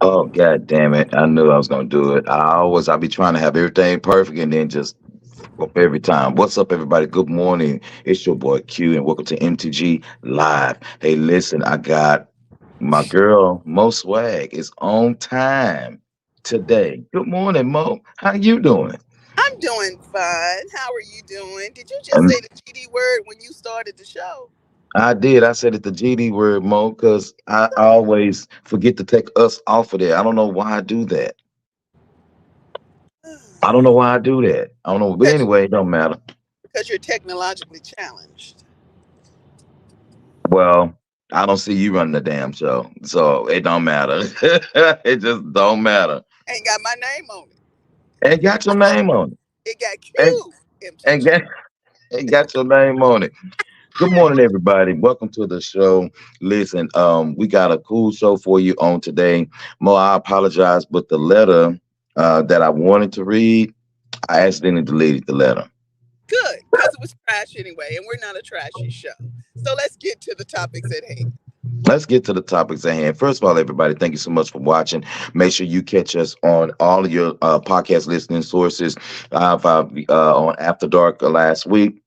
Oh god damn it. I knew I was gonna do it. I be trying to have everything perfect and then just fuck up every time. What's up everybody? Good morning. It's your boy Q and welcome to MTG Live. Hey listen, I got my girl Mo Swag is on time today. Good morning, Mo. How you doing? I'm doing fine. How are you doing? Did you just Um, say the GD word when you started the show? I did. I said it the GD word, Mo, because I always forget to take us off of there. I don't know why I do that. I don't know why I do that. I don't know. But Because anyway, it don't matter. you're technologically challenged. Well, I don't see you running the damn show, so it don't matter. It just don't matter. Ain't got my name on it. And got your name on It got it. And, Q and MTG. got and got your name on it. Good morning, everybody. Welcome to the show. Listen, we got a cool show for you on today. Mo, I apologize, but the letter that I wanted to read, I accidentally deleted the letter. Good, because it was trash anyway, and we're not a trashy show. So let's get to the topics at hand. Let's get to the topics at hand. First of all, everybody, thank you so much for watching. Make sure you catch us on all of your podcast listening sources. On After Dark last week.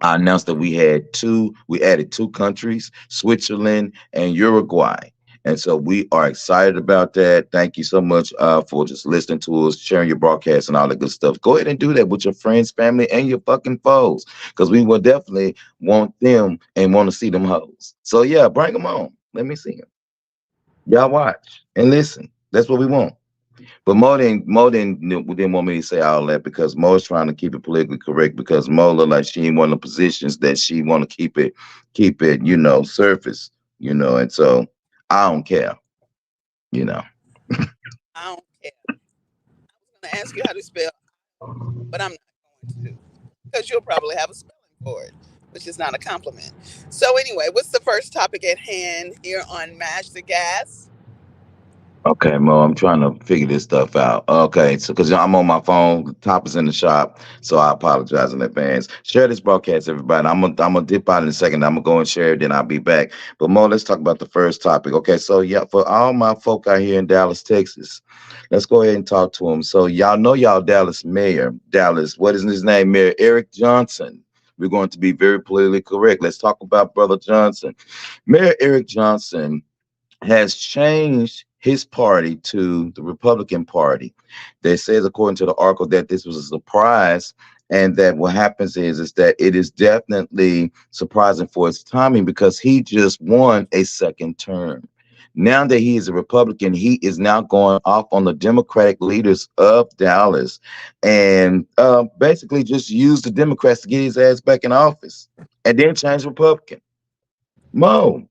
I announced that we added two countries, Switzerland and Uruguay. And so we are excited about that. Thank you so much for just listening to us, sharing your broadcast and all that good stuff. Go ahead and do that with your friends, family, and your fucking foes, because we will definitely want them and want to see them hoes. So yeah, bring them on. Let me see them. Y'all watch and listen. That's what we want. But Mo didn't want me to say all that because Mo is trying to keep it politically correct because Mo look like she in one of the positions that she want to keep it, surface, and so I don't care, you know. I don't care. I'm going to ask you how to spell, but I'm not going to, because you'll probably have a spelling for it, which is not a compliment. So anyway, what's the first topic at hand here on Mash the Gas? Okay, Mo, I'm trying to figure this stuff out. Okay, so because I'm on my phone, the top is in the shop, so I apologize in advance. Share this broadcast, everybody. I'm gonna dip out in a second. I'm gonna go and share it, then I'll be back. But Mo, let's talk about the first topic. Okay, so yeah, for all my folk out here in Dallas, Texas, let's go ahead and talk to them. So y'all know y'all Dallas mayor, Dallas. What is his name? Mayor Eric Johnson. We're going to be very politically correct. Let's talk about Brother Johnson. Mayor Eric Johnson has changed his party to the Republican Party. They says, according to the article, that this was a surprise, and that what happens is that it is definitely surprising for its timing because he just won a second term. Now that he is a Republican, he is now going off on the Democratic leaders of Dallas, and basically just use the Democrats to get his ass back in office, and then change Republican. Mo,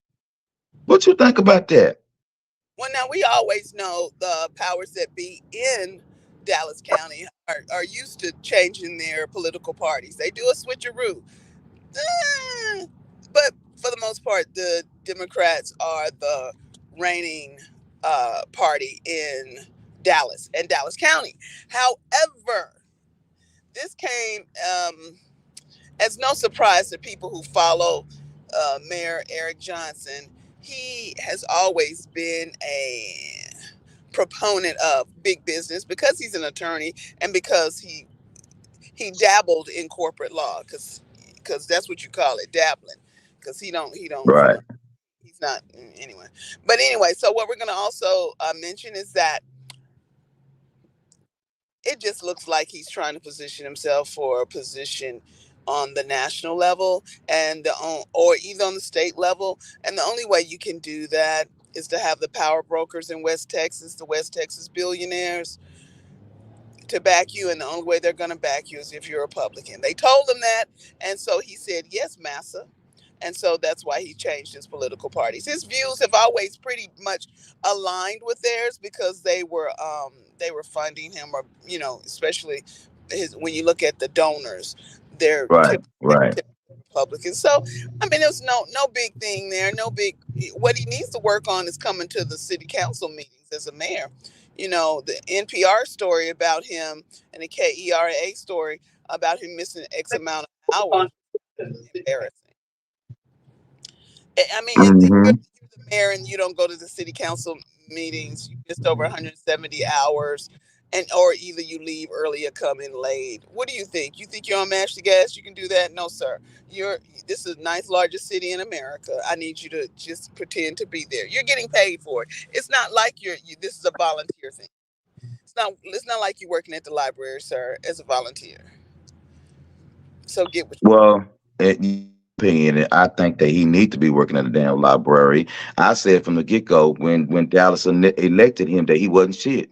what you think about that? Well, now we always know the powers that be in Dallas County are used to changing their political parties. They do a switcheroo. But for the most part, the Democrats are the reigning party in Dallas and Dallas County. However, this came as no surprise to people who follow Mayor Eric Johnson. He has always been a proponent of big business because he's an attorney and because he dabbled in corporate law because that's what you call it, dabbling, because Right. he's not anyway. But anyway, so what we're going to also mention is that it just looks like he's trying to position himself for a position on the national level or either on the state level, and the only way you can do that is to have the power brokers in West Texas, the West Texas billionaires, to back you, and the only way they're going to back you is if you're a Republican. They told him that, and so he said yes, massa. And so that's why he changed his political parties. His views have always pretty much aligned with theirs because they were funding him, or especially when you look at the donors, they're Right, right, typically Republicans. So I mean, there's no big thing there. No big. What he needs to work on is coming to the city council meetings as a mayor. The NPR story about him and the KERA story about him missing X amount of hours is embarrassing. I mean, you're hmm the mayor and you don't go to the city council meetings, you missed over 170 hours, and or either you leave early or come in late. What do you think? You think you're on Mash the Gas? You can do that? No, sir. You're. This is the ninth largest city in America. I need you to just pretend to be there. You're getting paid for it. It's not like this is a volunteer thing. It's not. It's not like you're working at the library, sir, as a volunteer. So get what. Well, in opinion, I think that he need to be working at a damn library. I said from the get go when Dallas elected him that he wasn't shit,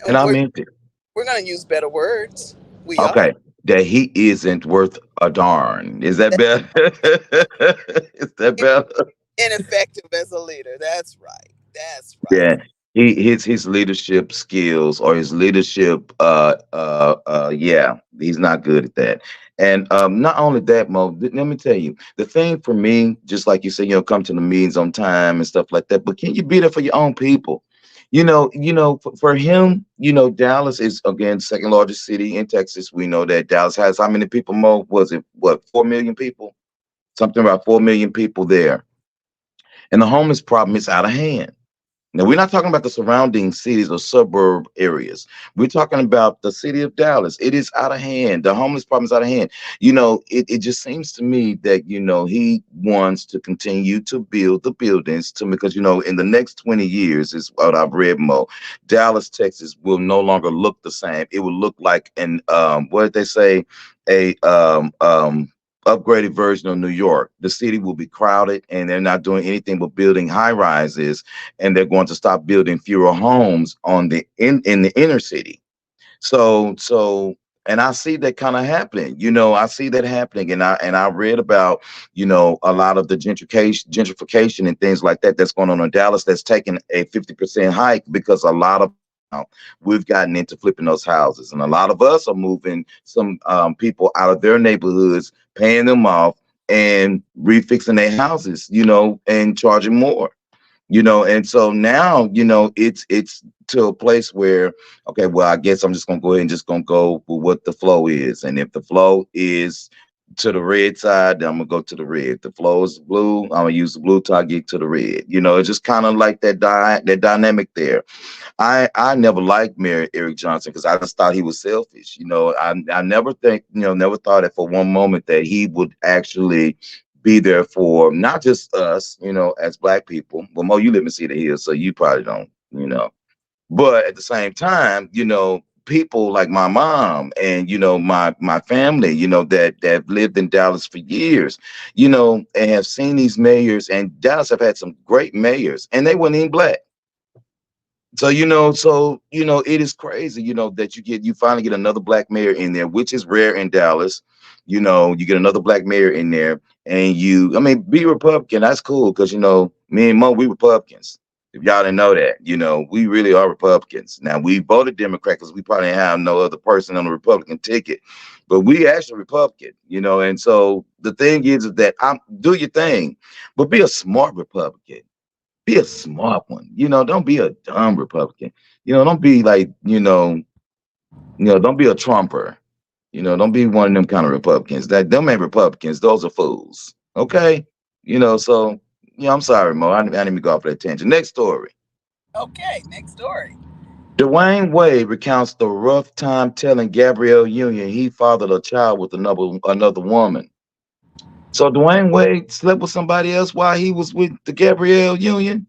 and And I meant it. we're gonna use better words. We are. Okay, that he isn't worth a darn. Is that better? Is that better? Ineffective as a leader. That's right. That's right. Yeah, his leadership skills or his leadership yeah, he's not good at that. And not only that, Mo, let me tell you, the thing for me, just like you said, come to the meetings on time and stuff like that, but can you be there for your own people? For him, Dallas is again second largest city in Texas. We know that Dallas has how many people, Mo? Was it what, 4 million people? Something about 4 million people there. And the homeless problem is out of hand. Now, we're not talking about the surrounding cities or suburb areas. We're talking about the city of Dallas. It is out of hand. The homeless problem is out of hand. It just seems to me that, he wants to continue to build the buildings because, in the next 20 years is what I've read, Mo, Dallas, Texas will no longer look the same. It will look like what did they say? A upgraded version of New York. The city will be crowded and they're not doing anything but building high rises, and they're going to stop building fewer homes in the inner city. So and I see that kind of happening. I see that happening, and I read about a lot of the gentrification and things like that that's going on in Dallas that's taking a 50% hike because a lot of we've gotten into flipping those houses, and a lot of us are moving some people out of their neighborhoods, paying them off and refixing their houses, and charging more. And so now, it's to a place where, okay, well, I guess I'm just gonna go ahead and just gonna go with what the flow is. And if the flow is to the red side, then I'm gonna go to the red. If the flow is blue, I'm gonna use the blue till I get to the red. It's just kind of like that dynamic there. I never liked Mayor Eric Johnson because I just thought he was selfish. I never thought that for one moment that he would actually be there for not just us, as black people. Well, Mo, you live in Cedar Hills, so you probably don't. But at the same time, people like my mom and my family, that have lived in Dallas for years, and have seen these mayors, and Dallas have had some great mayors, and they weren't even black. So it is crazy, that you finally get another black mayor in there, which is rare in Dallas. You get another black mayor in there, and be Republican. That's cool because me and Mo, we Republicans. If y'all didn't know that, we really are Republicans. Now we voted Democrat because we probably have no other person on the Republican ticket, but we actually Republican, And so the thing is that do your thing, but be a smart Republican. Be a smart one. Don't be a dumb Republican. Don't be like, don't be a Trumper. Don't be one of them kind of Republicans. That them ain't Republicans. Those are fools. Okay. So I'm sorry, Mo. I didn't even go off that tangent. Next story. Okay, next story. Dwayne Wade recounts the rough time telling Gabrielle Union he fathered a child with another woman. So Dwayne Wade slept with somebody else while he was with the Gabrielle Union?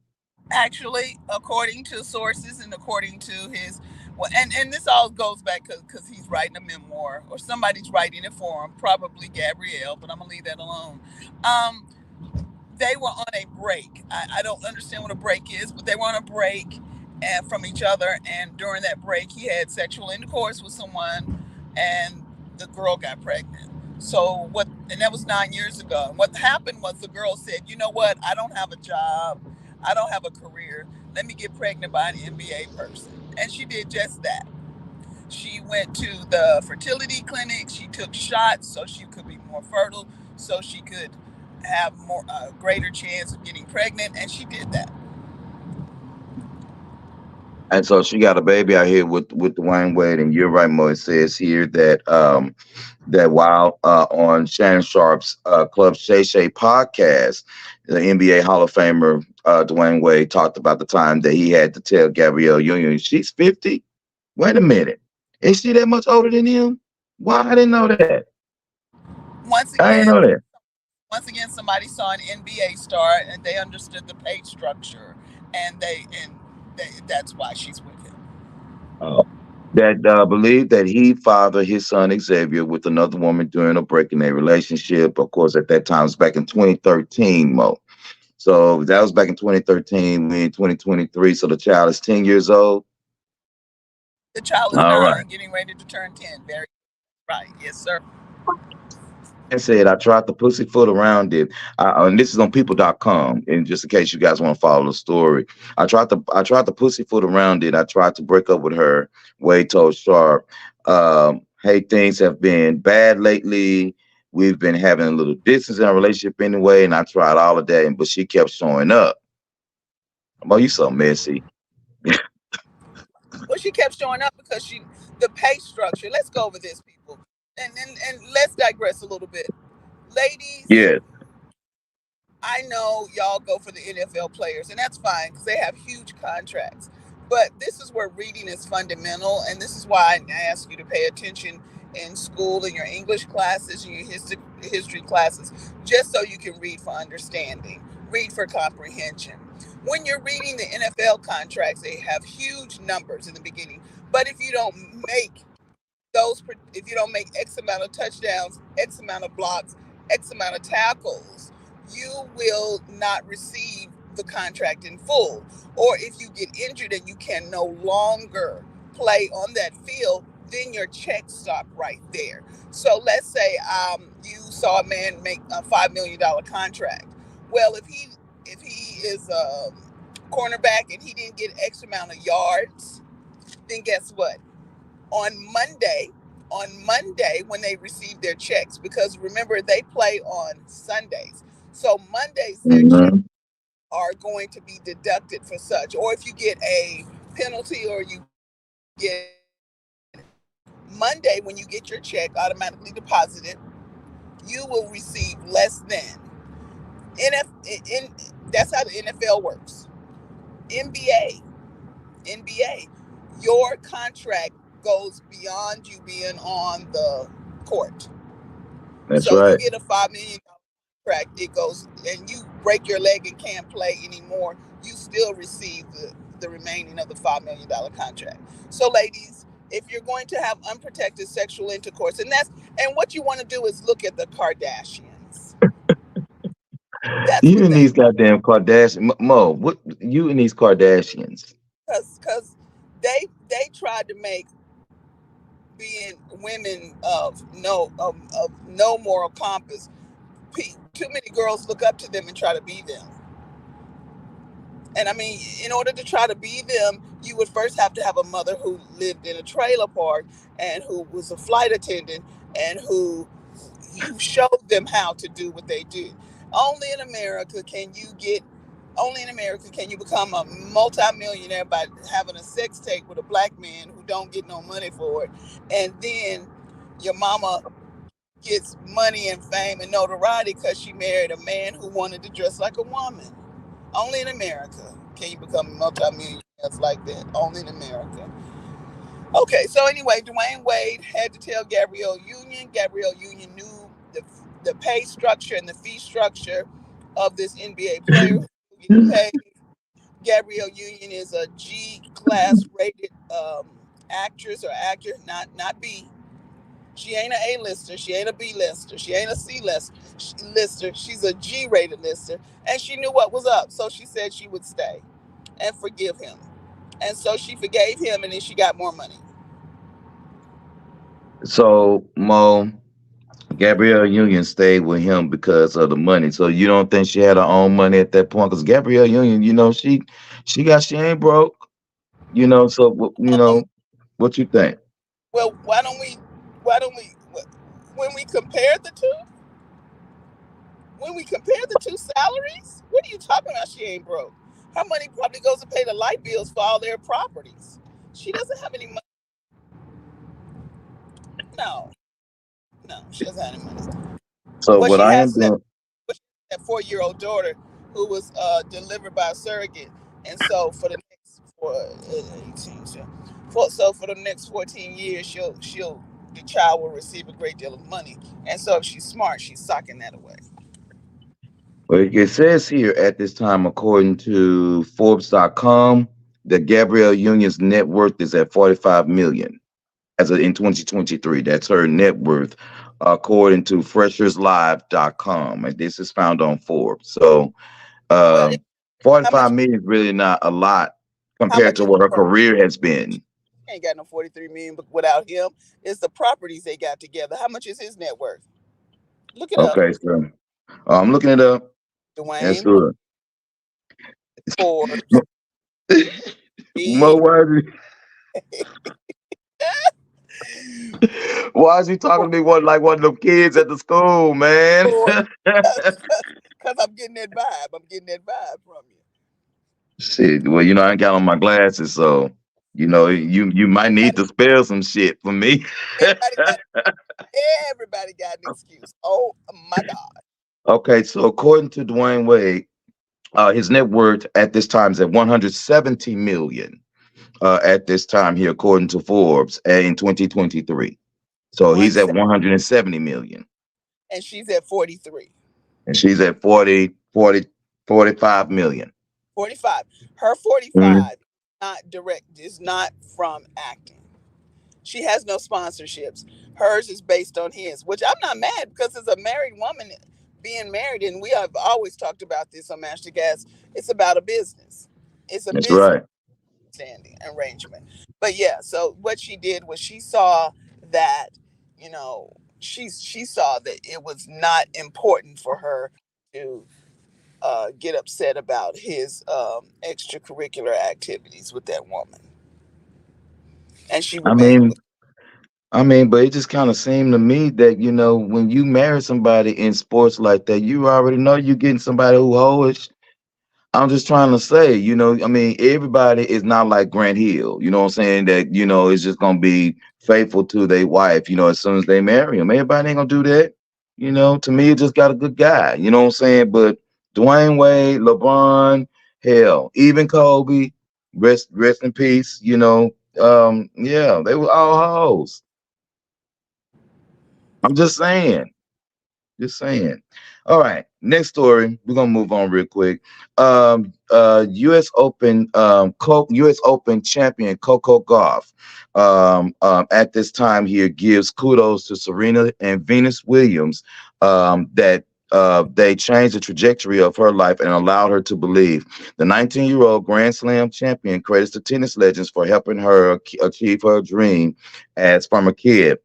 Actually, according to sources and according to his, well, and this all goes back because he's writing a memoir or somebody's writing it for him, probably Gabrielle, but I'm gonna leave that alone. Um, they were on a break. I don't understand what a break is, but they were on a break and from each other. And during that break, he had sexual intercourse with someone, and the girl got pregnant. So what? And that was 9 years ago. And what happened was the girl said, "You know what? I don't have a job. I don't have a career. Let me get pregnant by an NBA person." And she did just that. She went to the fertility clinic. She took shots so she could be more fertile, so she could have more greater chance of getting pregnant, and she did that. And so she got a baby out here with Dwayne Wade, and you're right, Mo. It says here that that while on Shannon Sharp's Club Shay Shay podcast, the NBA Hall of Famer Dwayne Wade talked about the time that he had to tell Gabrielle Union she's 50. Wait a minute, is she that much older than him? Why I didn't know that? Once I didn't again, know that. somebody saw an NBA star and they understood the pay structure, and that's why she's with him. Oh. That believed that he fathered his son Xavier with another woman during a break in their relationship. Of course, at that time, it was back in 2013, Mo. So that was back in 2013. We in 2023. So the child is 10 years old. The child is All right. 9, getting ready to turn 10. Very right. Yes, sir. I said I tried to pussyfoot around it. And this is on people.com. And just in case you guys want to follow the story, I tried to pussyfoot around it. I tried to break up with her. Wade told Sharp, hey, things have been bad lately. We've been having a little distance in our relationship anyway, and I tried all of that, but she kept showing up. Well, you so messy. Well, she kept showing up because the pay structure. Let's go over this, people, and let's digress a little bit, ladies. Yeah. I know y'all go for the NFL players, and that's fine because they have huge contracts. But this is where reading is fundamental, and this is why I ask you to pay attention in school, in your English classes, in your history classes, just so you can read for understanding, read for comprehension. When you're reading the NFL contracts, they have huge numbers in the beginning. But if you don't make X amount of touchdowns, X amount of blocks, X amount of tackles, you will not receive the contract in full. Or if you get injured and you can no longer play on that field, then your check stop right there. So let's say you saw a man make a $5 million contract. Well, if he is a cornerback and he didn't get X amount of yards, then guess what? on Monday, when they receive their checks, because remember they play on Sundays. So Mondays their checks Hmm. are going to be deducted for such. Or if you get a penalty or you get Monday when you get your check automatically deposited, you will receive less than. In that's how the NFL works. NBA, NBA, your contract goes beyond you being on the court. That's So you right. get a $5 million contract, it goes, and you break your leg and can't play anymore, you still receive the remaining of the $5 million contract. So, ladies, if you're going to have unprotected sexual intercourse, and what you want to do is look at the Kardashians. That's You what and these goddamn Kardashian Mo. What you and these Kardashians? because they tried to make being women of no moral compass. Too many girls look up to them and try to be them. And I mean, in order to try to be them, you would first have to have a mother who lived in a trailer park and who was a flight attendant and who you showed them how to do what they do. Only in America can you get only in America can you become a multimillionaire by having a sex tape with a black man who don't get no money for it. And then your mama gets money and fame and notoriety because she married a man who wanted to dress like a woman. Only in America can you become multi-millionaires like that. Only in America. Okay, so anyway, Dwayne Wade had to tell Gabrielle Union. Gabrielle Union knew the pay structure and the fee structure of this NBA player who getting paid. Gabrielle Union is a G class rated actress or actor, not B. She ain't an A lister. She ain't a B lister. She ain't a C lister. She's a G rated lister. And she knew what was up. So she said she would stay and forgive him. And so she forgave him and then she got more money. So Mo, Gabrielle Union stayed with him because of the money. So you don't think she had her own money at that point? Because Gabrielle Union, she ain't broke. So Um, what you think? well, why don't we, when we compare the two, when we compare the two salaries, what are you talking about? She ain't broke. Her money probably goes to pay the light bills for all their properties. She doesn't have any money. No, no, she doesn't have any money. So What what she I has am is that doing, 4-year-old daughter who was delivered by a surrogate, and so for the next 18, so for the next 14 years, the child will receive a great deal of money, and so if she's smart, she's socking that away. well, it says here at this time, according to Forbes.com, that Gabrielle Union's net worth is at 45 million as of in 2023. That's her net worth, according to FreshersLive.com, and this is found on Forbes. So, Well, um, how much? 45 million is really not a lot How compared much to is what her her? career has been. Ain't got no 43 million, but without him, it's the properties they got together. How much is his net worth? Look it up, Okay, so I'm looking it up. That's Dwayne good. Forbes. Mo, Big. why is he talking to me like one of them kids at the school, man? Because I'm getting that vibe. I'm getting that vibe from you. Shit, well, I ain't got on my glasses, so you might need to spell some shit for me. Everybody got everybody got an excuse. Oh my God. Okay, so according to Dwayne Wade, his net worth at this time is at 170 million. At this time here, according to Forbes, in 2023. So One he's at se- 170 million, and she's at 43. and she's at 45 million. 45. Her Mhm. 45 is not from acting. She has no sponsorships. Hers is based on his, which I'm not mad because as a married woman being married, and we have always talked about this on Master Gas, it's about a business. It's a That's business right. standing arrangement. But yeah, so what she did was she saw that, she saw that it was not important for her to get upset about his extracurricular activities with that woman, and she I remained mean, with. but it just kind of seemed to me that when you marry somebody in sports like that, you already know you're getting somebody who hoish. I'm just trying to say, everybody is not like Grant Hill. You know what I'm saying? That is just gonna be faithful to their wife. As soon as they marry him, everybody ain't gonna do that. To me, it just got a good guy. You know what I'm saying? But Dwayne Wade, LeBron, hell, even Kobe, rest in peace. Yeah, they were all hoes. I'm just saying. Just saying. All right, next story. We're gonna move on real quick. U.S. Open, U.S. Open champion Coco Gauff, at this time here gives kudos to Serena and Venus Williams, that they changed the trajectory of her life and allowed her to believe. The 19-year-old Grand Slam champion credits the tennis legends for helping her achieve her dream as from a kid.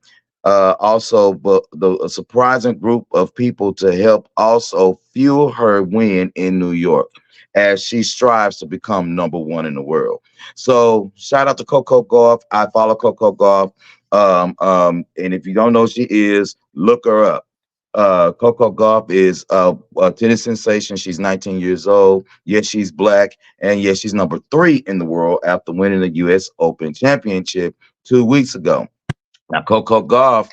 Also, but a surprising group of people to help also fuel her win in New York as she strives to become number one in the world. So shout out to Coco Gauff. I follow Coco Gauff. And if you don't know who she is, look her up. Coco Gauff is a tennis sensation. She's 19 years old. Yes, she's black. And yes, she's number 3 in the world after winning the U.S. Open Championship 2 weeks ago. Now, Coco Gauff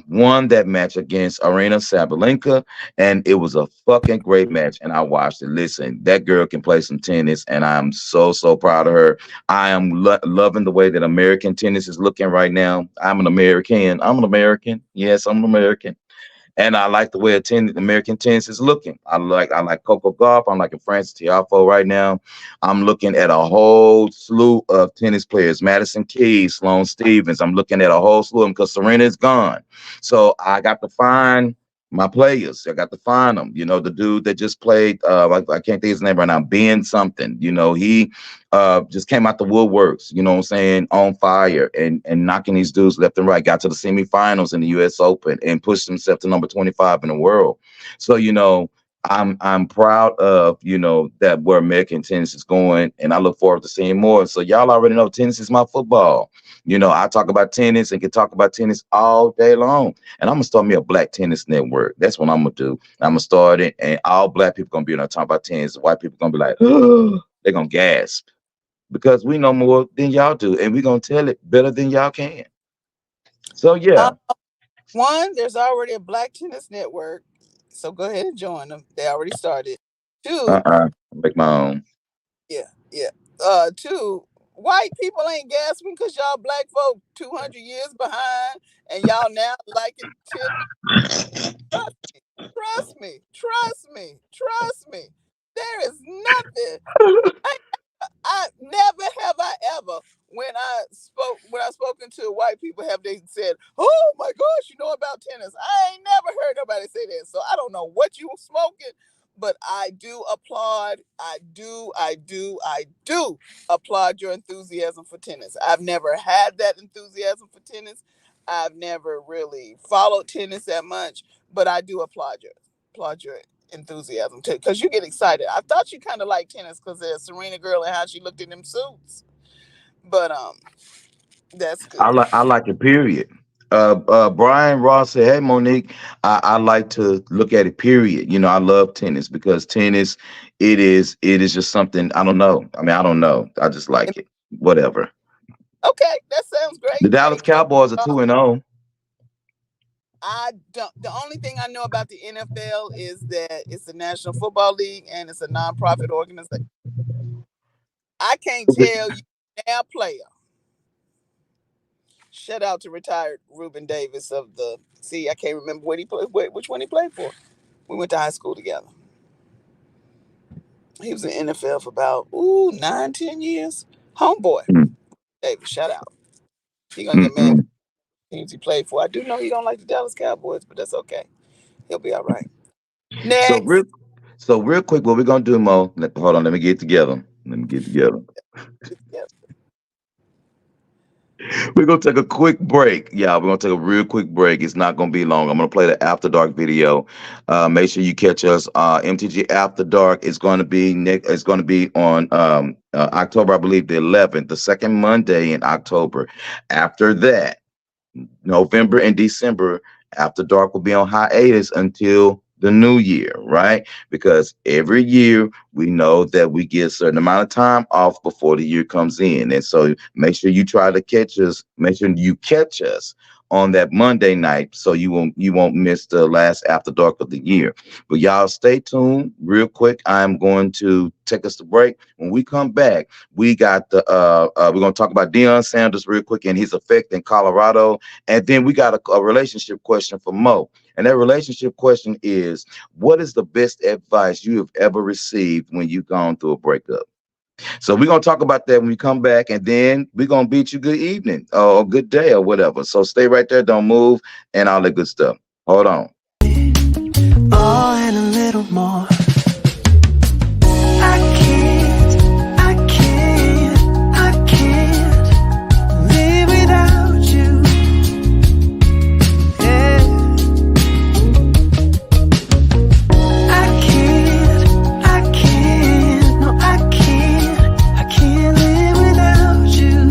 won that match against Arena Sabalenka, and it was a fucking great match. And I watched it. Listen, that girl can play some tennis, and I'm so, so proud of her. I am loving the way that American tennis is looking right now. I'm an American. I'm an American. Yes, I'm an American. And I like the way American tennis is looking. I like Coco Gauff. I'm liking Francis Tiafoe right now. I'm looking at a whole slew of tennis players: Madison Keys, Sloane Stevens. I'm looking at a whole slew of them because Serena is gone. So I got to find my players. I got to find them. The dude that just played, I can't think his name right now, Ben something. He just came out the woodworks, what I'm saying, on fire and knocking these dudes left and right. Got to the semifinals in the U.S. Open and pushed himself to number 25 in the world. So, I'm proud of, you know, that where American tennis is going, and I look forward to seeing more. So y'all already know tennis is my football. You know, I talk about tennis and can talk about tennis all day long. And I'm gonna start me a black tennis network. That's what I'm gonna do. I'm gonna start it, and all black people gonna be on there talking about tennis. White people gonna be like, they're gonna gasp because we know more than y'all do, and we're gonna tell it better than y'all can. So Um, yeah, one, there's already a Black Tennis Network, so go ahead and join them. They already started. Two, make my own. yeah, yeah. Two, white people ain't gasping because y'all black folk 200 years behind, and y'all now liking tennis. Trust me, trust me, trust me. There is nothing. I never have I ever when I spoken to white people have they said, "Oh my gosh, you know about tennis." I ain't never heard nobody say that. So I don't know what you were smoking, but I do applaud. I do applaud your enthusiasm for tennis. I've never had that enthusiasm for tennis. I've never really followed tennis that much, but I do applaud your enthusiasm too, because you get excited. I thought you kind of like tennis because there's Serena girl and how she looked in them suits, but that's good. I like it. Period. Brian Ross said, "Hey Monique, I like to look at it. Period. You know, I love tennis because tennis, it is just something. I don't know. I mean, I don't know. I just like it. Whatever. Okay, that sounds The great. Dallas Hey, Cowboys are uh, 2-0. I don't. The only thing I know about the NFL is that it's the National Football League and it's a nonprofit organization. I can't tell you now, player. Shout out to retired Ruben Davis of the. See, I can't remember what he played. Which one he played for? We went to high school together. He was in the NFL for about 9, 10 years. Homeboy, Davis. Shout out. He gonna get mad. Mm-mm. Teams he played for. I do know he don't like the Dallas Cowboys, but that's okay. He'll be all right. So real, Next. so real quick, what we're gonna do, Mo? Hold on, let me get together. Let me get together. Yeah. We're gonna take a quick break. Yeah, we're gonna take a real quick break. It's not gonna be long. I'm gonna play the After Dark video. Make sure you catch us. MTG After Dark is gonna be It's gonna be on October, I believe, the 11th, the second Monday in October. After that, November and December, After Dark will be on hiatus until the new year, right? Because every year we know that we get a certain amount of time off before the year comes in. And so make sure you try to catch us, make sure you catch us on that Monday night so you won't miss the last After Dark of the year. But y'all stay tuned real quick. I'm going to take us to break. When we come back, we got we're gonna talk about Deion Sanders real quick and his effect in Colorado. And then we got a relationship question for Mo. And that relationship question is, what is the best advice you have ever received when you've gone through a breakup? So we're gonna talk about that when we come back, and then we're gonna bid you good evening or good day or whatever. So stay right there, don't move, and all that good stuff. Hold on. Oh, and a little more. I can't live without you. Yeah. No, I can't live without you.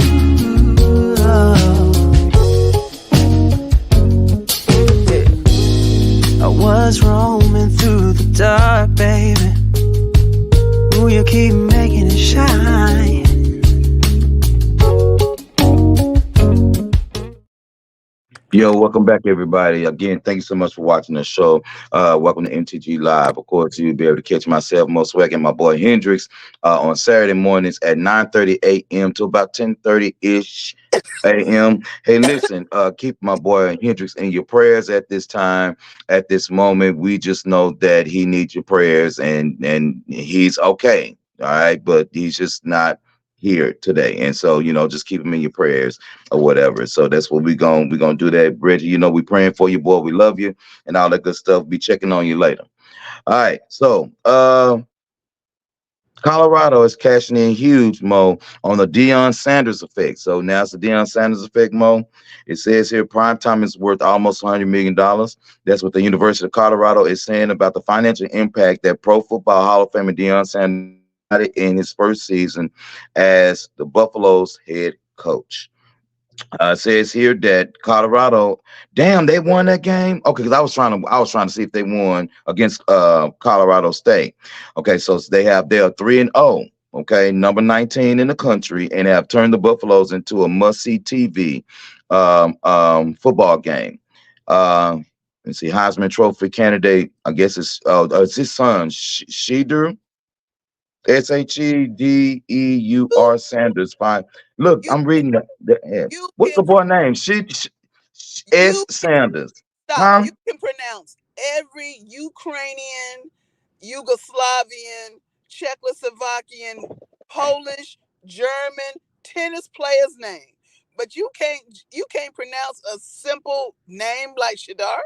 Yeah. I was roaming through the dark, baby. Ooh, you keep making it shine. Yo, welcome back, everybody. Again, thank you so much for watching the show. Welcome to MTG Live. Of course, you'll be able to catch myself, Mo Swag, and my boy Hendrix on Saturday mornings at 9:30 a.m. to about 10:30-ish a.m. Hey, listen, keep my boy Hendrix in your prayers at this time, at this moment. We just know that he needs your prayers, and he's okay. All right, but he's just not here today. And so, just keep him in your prayers or whatever. So that's what we're gonna do that. Reggie, we praying for you, boy. We love you and all that good stuff. Be checking on you later. All right. So Colorado is cashing in huge, Mo, on the Deion Sanders effect. So now it's the Deion Sanders effect, Mo. It says here prime time is worth almost $100 million. That's what the University of Colorado is saying about the financial impact that Pro Football Hall of Famer Deion Sanders had in his first season as the Buffalo's head coach. Says here that Colorado, damn, they won that game. Okay, because I was trying to see if they won against Colorado State. Okay, so they are 3-0. Okay, number 19 in the country, and have turned the Buffaloes into a must-see TV football game. Uh, let's see, Heisman Trophy candidate. I guess it's his son, Shedeur. You, Shedeur Sanders. Fine. Look, you, I'm reading the ad. you What's can, the boy name? S. you Sanders. stop. Huh? You can pronounce every Ukrainian, Yugoslavian, Czechoslovakian, Polish, German tennis player's name, but you can't pronounce a simple name like Shadar.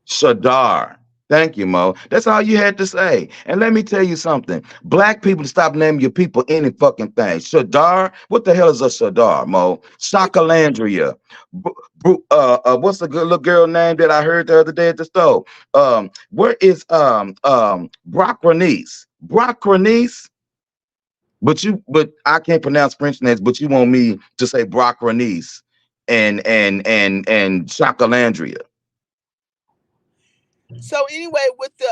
Shadar. Thank you, Mo. That's all you had to say. And let me tell you something. Black people stop naming your people any fucking thing. Shadar? What the hell is a Shadar, Mo? What you Shakalandria. What's the good little girl name that I heard the other day at the store? Where is Brock Renice? Brock Renice? But I can't pronounce French names, but you want me to say Brock Renice and Shakalandria. so anyway, with the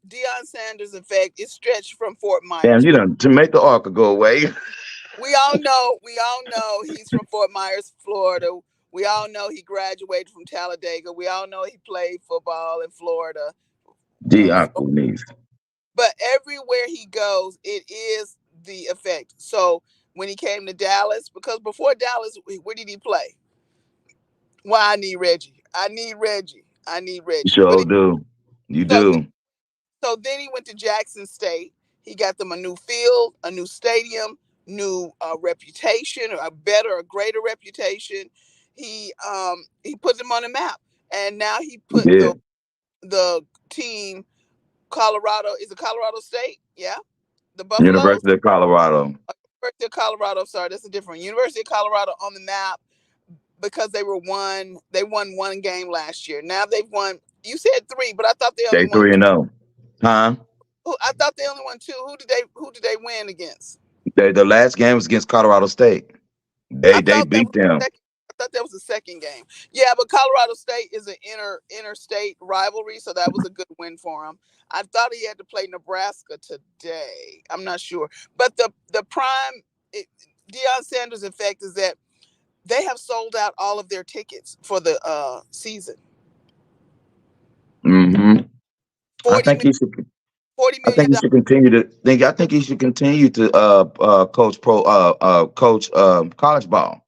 Deion Sanders effect, it stretched from Fort Damn, Myers. you done to make the arc go away. We all know he's from Fort Myers, Florida. We all know he graduated from Talladega. We all know he played football in Florida. Uh, Uncle niece. but everywhere he goes, it is the effect. So when he came to Dallas, because before Dallas, where did he play? Why I need Reggie. I need Reggie. I need You Reggie. sure do. You So do. so then he went to Jackson State. He got them a new field, a new stadium, new reputation, or a greater reputation. He put them on the map, and now he You put the did. the team Colorado is it Colorado State? Yeah, the Buffaloes. University of Colorado. University of Colorado. Sorry, that's a different University of Colorado on the map because they won one game last year. Now they've won. You said three, but I thought they only They won 3-0. Huh? I thought they only won two. Who did they win against? The last game was against Colorado State. I They thought that beat was the them. second. I thought that was the second game. Yeah, but Colorado State is an interstate rivalry, so that was a good win for him. I thought he had to play Nebraska today. I'm not sure, but the prime Deion Sanders effect is that they have sold out all of their tickets for the season. Hmm. I 40 think million, he should. $40 I think million. he should continue to think. I think he should continue to coach college ball.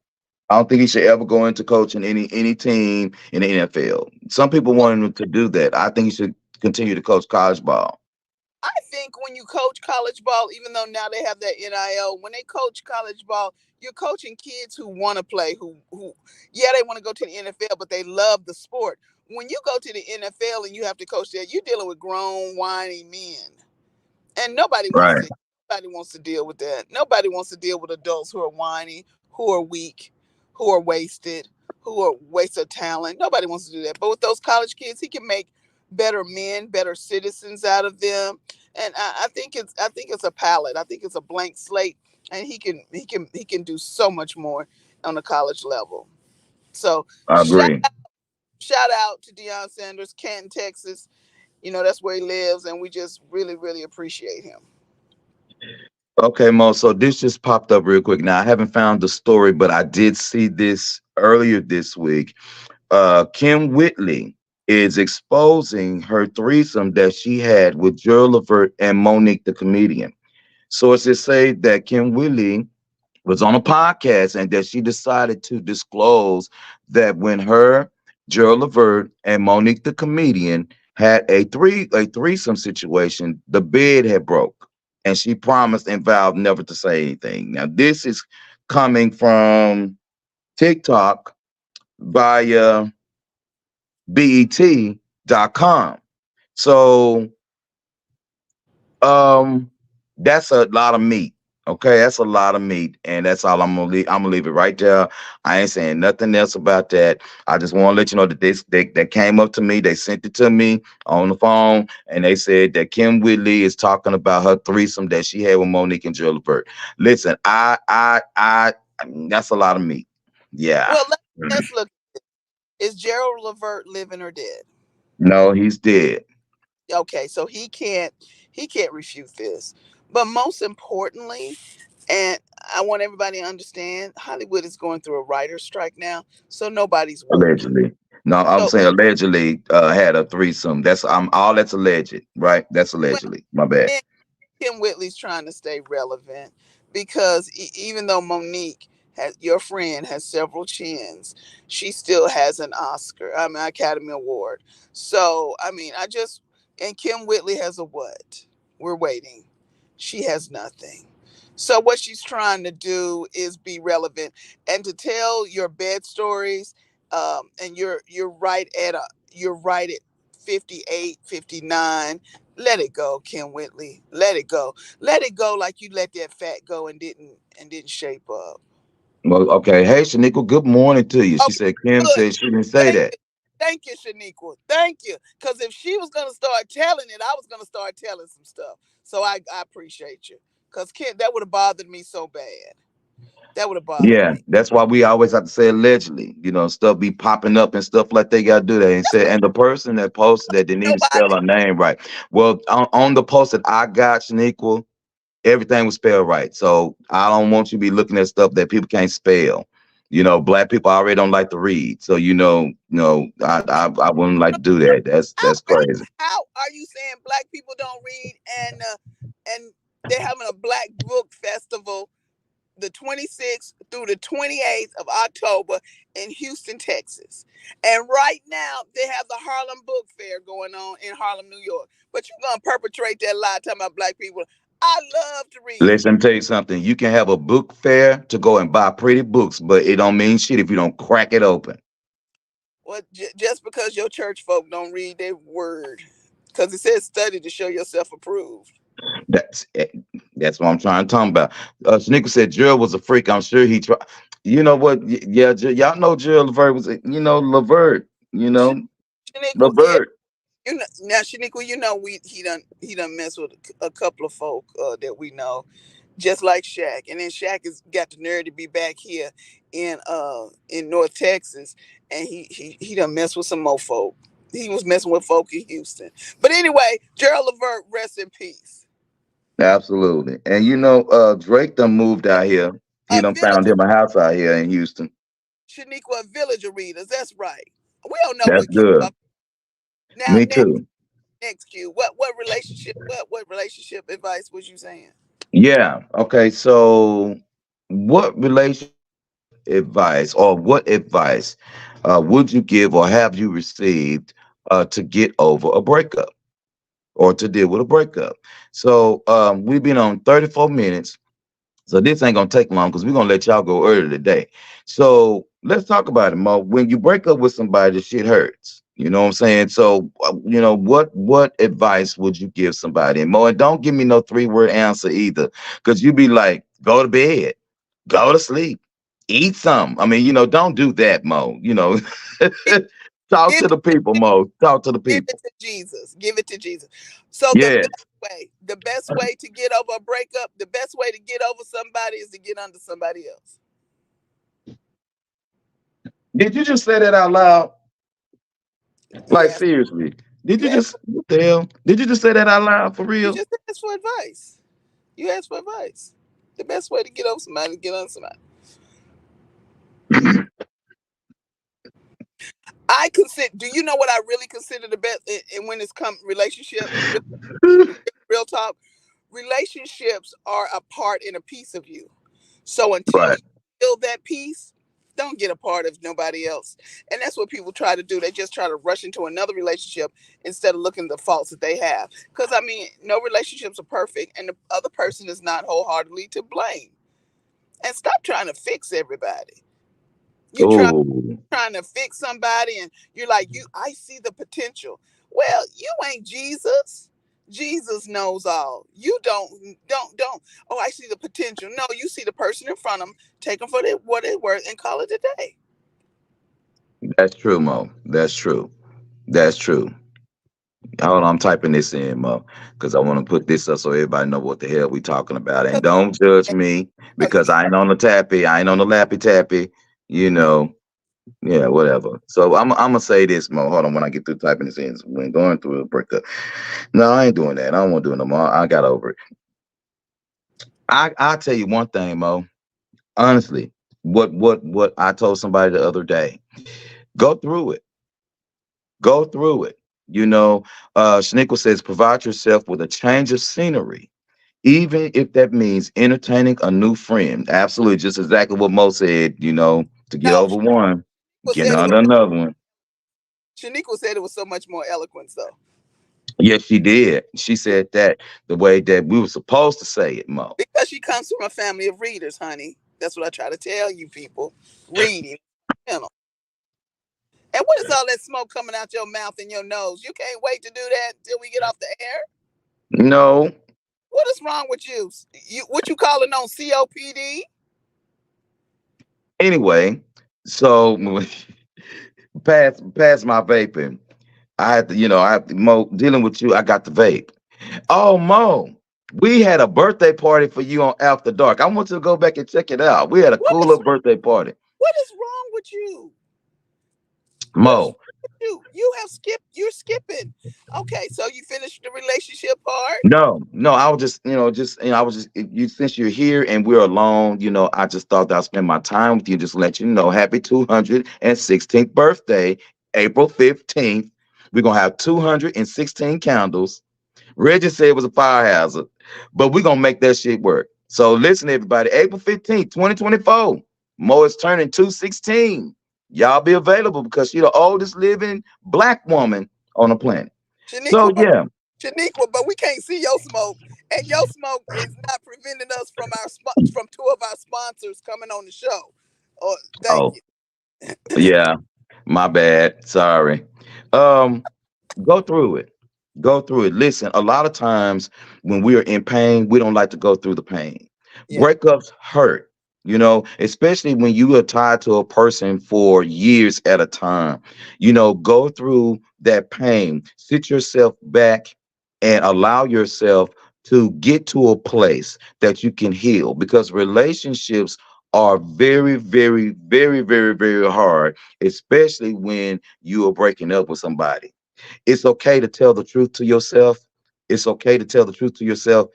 I don't think he should ever go into coaching any team in the NFL. Some people Well, want him to do that. I think he should continue to coach college ball. I think when you coach college ball, even though now they have that NIL, when they coach college ball, you're coaching kids who want to play, who yeah, they want to go to the NFL, but they love the sport. When you go to the NFL and you have to coach there, you're dealing with grown, whiny men. And Right. nobody wants to deal with that. Nobody wants to deal with adults who are whiny, who are weak, who are wasted, who are waste of talent. Nobody wants to do that. But with those college kids, he can make better men, better citizens out of them. And I think it's a palette. I think it's a blank slate, and he can do so much more on the college level. So I agree. shout out to Deion Sanders, Canton, Texas. That's where he lives, and we just really, really appreciate him. Okay, Mo. So this just popped up real quick. Now I haven't found the story, but I did see this earlier this week. Kim Whitley is exposing her threesome that she had with Gerald Levert and Monique the comedian. Sources say that Kim Whitley was on a podcast and that she decided to disclose that when her, Gerald Levert, and Monique the comedian had a threesome situation, the bed had broke, and she promised and vowed never to say anything. Now this is coming from TikTok via bet.com. So um That's a lot of meat. Okay, that's a lot of meat, and that's all I'm gonna leave. I'm gonna leave it right there. I ain't saying nothing else about that. I just want to let you know that they came up to me. They sent it to me on the phone, and they said that Kim Whitley is talking about her threesome that she had with Monique and Jill Levert. Listen, that's a lot of meat. Yeah. Well, let's look. Is Gerald Levert living or dead? No, he's dead. Okay, so he can't refute this. But most importantly, and I want everybody to understand, Hollywood is going through a writer's strike now, so nobody's working. Allegedly. No, I'm So saying allegedly had a threesome. That's I'm all that's alleged, right? That's when allegedly. My bad. Kim Whitley's trying to stay relevant because even though Monique has your friend has several chins, she still has an Oscar, I mean Academy Award. So I mean, I just and Kim Whitley has a what? We're waiting. She has nothing. So what she's trying to do is be relevant and to tell your bed stories. And you're right at 58, 59. Let it go, Kim Whitley. Let it go. Let it go like you let that fat go and didn't shape up. Well, okay. Hey, Shaniqua, good morning to you. She Okay, said Kim good. said she didn't say Thank that. you. Thank you, Shaniqua. Thank you. Because if she was gonna start telling it, I was gonna start telling some stuff. So I appreciate you. Because Kim, that would have bothered me so bad. That would have bothered Yeah, me. that's why we always have to say allegedly. Stuff be popping up and stuff like they gotta do that. And said, and the person that posted that didn't even spell Nobody. her name right. Well, on the post that I got, Shaniqua, everything was spelled right. So I don't want you to be looking at stuff that people can't spell. Black people already don't like to read. So I wouldn't like to do that. That's How that's crazy. how are you saying black people don't read and they're having a Black Book Festival the 26th through the 28th of October in Houston, Texas. And right now, they have the Harlem Book Fair going on in Harlem, New York. But you're going to perpetrate that lie talking about black people. I love to read. Listen, tell you something. You can have a book fair to go and buy pretty books, but it don't mean shit if you don't crack it open. Well, just because your church folk don't read their word, because it says study to show yourself approved. That's it. That's what I'm trying to talk about. Shanika said Gerald was a freak. I'm sure he tried. You know what? Yeah, y'all know Gerald Levert was. Levert. Shaniqua, yeah, Levert. now Shaniqua, he done mess with a couple of folk that we know, just like Shaq. And then Shaq has got the nerve to be back here in North Texas, and he done messed with some more folk. He was messing with folk in Houston. But anyway, Gerald Levert, rest in peace. Absolutely. And Drake done moved out here. He A done found village, him a house out here in Houston. Shaniqua, a village of readers. That's right. We don't know That's what Q good. talking. Now Me next too. next Q. What relationship advice was you saying? Yeah. Okay. So, what relationship advice or what advice would you give or have you received to get over a breakup or to deal with a breakup? So we've been on 34 minutes. So this ain't gonna take long because we're gonna let y'all go early today. So let's talk about it, Mo. When you break up with somebody, the shit hurts. You know what I'm saying? So what advice would you give somebody? And Mo, and don't give me no 3-word answer either, because you be like, go to bed, go to sleep, eat some. I mean, don't do that, Mo. Talk Give to the people, Mo. Talk to the Give it people. to Jesus. Give it to Jesus. So Yes. the best way to get over a breakup, the best way to get over somebody is to get under somebody else. Did you just say that out loud? You Like ask, seriously, did you you ask, just what the hell? Did you just say that out loud for you real? just ask for advice. You ask for advice. The best way to get over somebody is get under somebody. I consider. Do you know what I really consider the best? And when it's come relationship, real talk, relationships are a part and a piece of you. So until Right. you feel that peace, don't get a part of nobody else. And that's what people try to do. They just try to rush into another relationship instead of looking at the faults that they have. Because I mean, no relationships are perfect, and the other person is not wholeheartedly to blame. And stop trying to fix everybody. You Oh, trying to fix somebody, and you're like, I see the potential. Well, you ain't Jesus. Jesus knows all. You don't. Oh, I see the potential. No, you see the person in front of them. Take them for what they worth and call it a day. That's true, Mo. That's true. That's true. Hold on, I'm typing this in, Mo, because I want to put this up so everybody know what the hell we talking about. And don't judge me because I ain't on the tappy, I ain't on the lappy tappy, you know. Yeah, whatever. So I'm gonna say this, Mo. Hold on, when I get through typing this in, when going through a breakup. No, I ain't doing that. I don't want to do it no more. I got over it. I'll tell you one thing, Mo. Honestly, what I told somebody the other day. Go through it. Go through it. You know, Shaniqua says provide yourself with a change of scenery, even if that means entertaining a new friend. Absolutely, just exactly what Mo said. You know, to get No, over one, Shaniqua get said it was. under another one. Shaniqua said it was so much more eloquence, though, Yes, she did. She said that the way that we were supposed to say it, Mo. because she comes from a family of readers, honey. That's what I try to tell you people. Reading, you know. And what is all that smoke coming out your mouth and your nose? You can't wait to do that until we get off the air. No. What is wrong with you? What you calling on COPD? Anyway, so past my vaping. I had to, I have to, Mo, dealing with you. I got the vape. Oh, Mo, we had a birthday party for you on After Dark. I want you to go back and check it out. We had a What cool is little birthday party. what is wrong with you? What is Mo, wrong with you? You have skipped. You're skipping. Okay, so you finished the relationship part. no, I was I was just you since you're here and we're alone. I just thought that I'd spend my time with you, just let you know, happy 216th birthday, April 15th. We're gonna have 216 candles. Reggie said it was a fire hazard, but we're gonna make that shit work. So listen, everybody, April 15th, 2024. Mo is turning 216. Y'all be available because she's the oldest living black woman on the planet. So Shaniqua, yeah. Shaniqua, but we can't see your smoke, and your smoke is not preventing us from from two of our sponsors coming on the show. Oh, thank Oh, you. yeah. My bad. Sorry. Um, Go through it. Go through it. Listen, a lot of times when we are in pain, we don't like to go through the pain. Yeah, Breakups hurt, especially when you are tied to a person for years at a time. Go through that pain, sit yourself back and allow yourself to get to a place that you can heal because relationships are very, very, very, very, very hard, especially when you are breaking up with somebody. It's okay to tell the truth to yourself. It's okay to tell the truth to yourself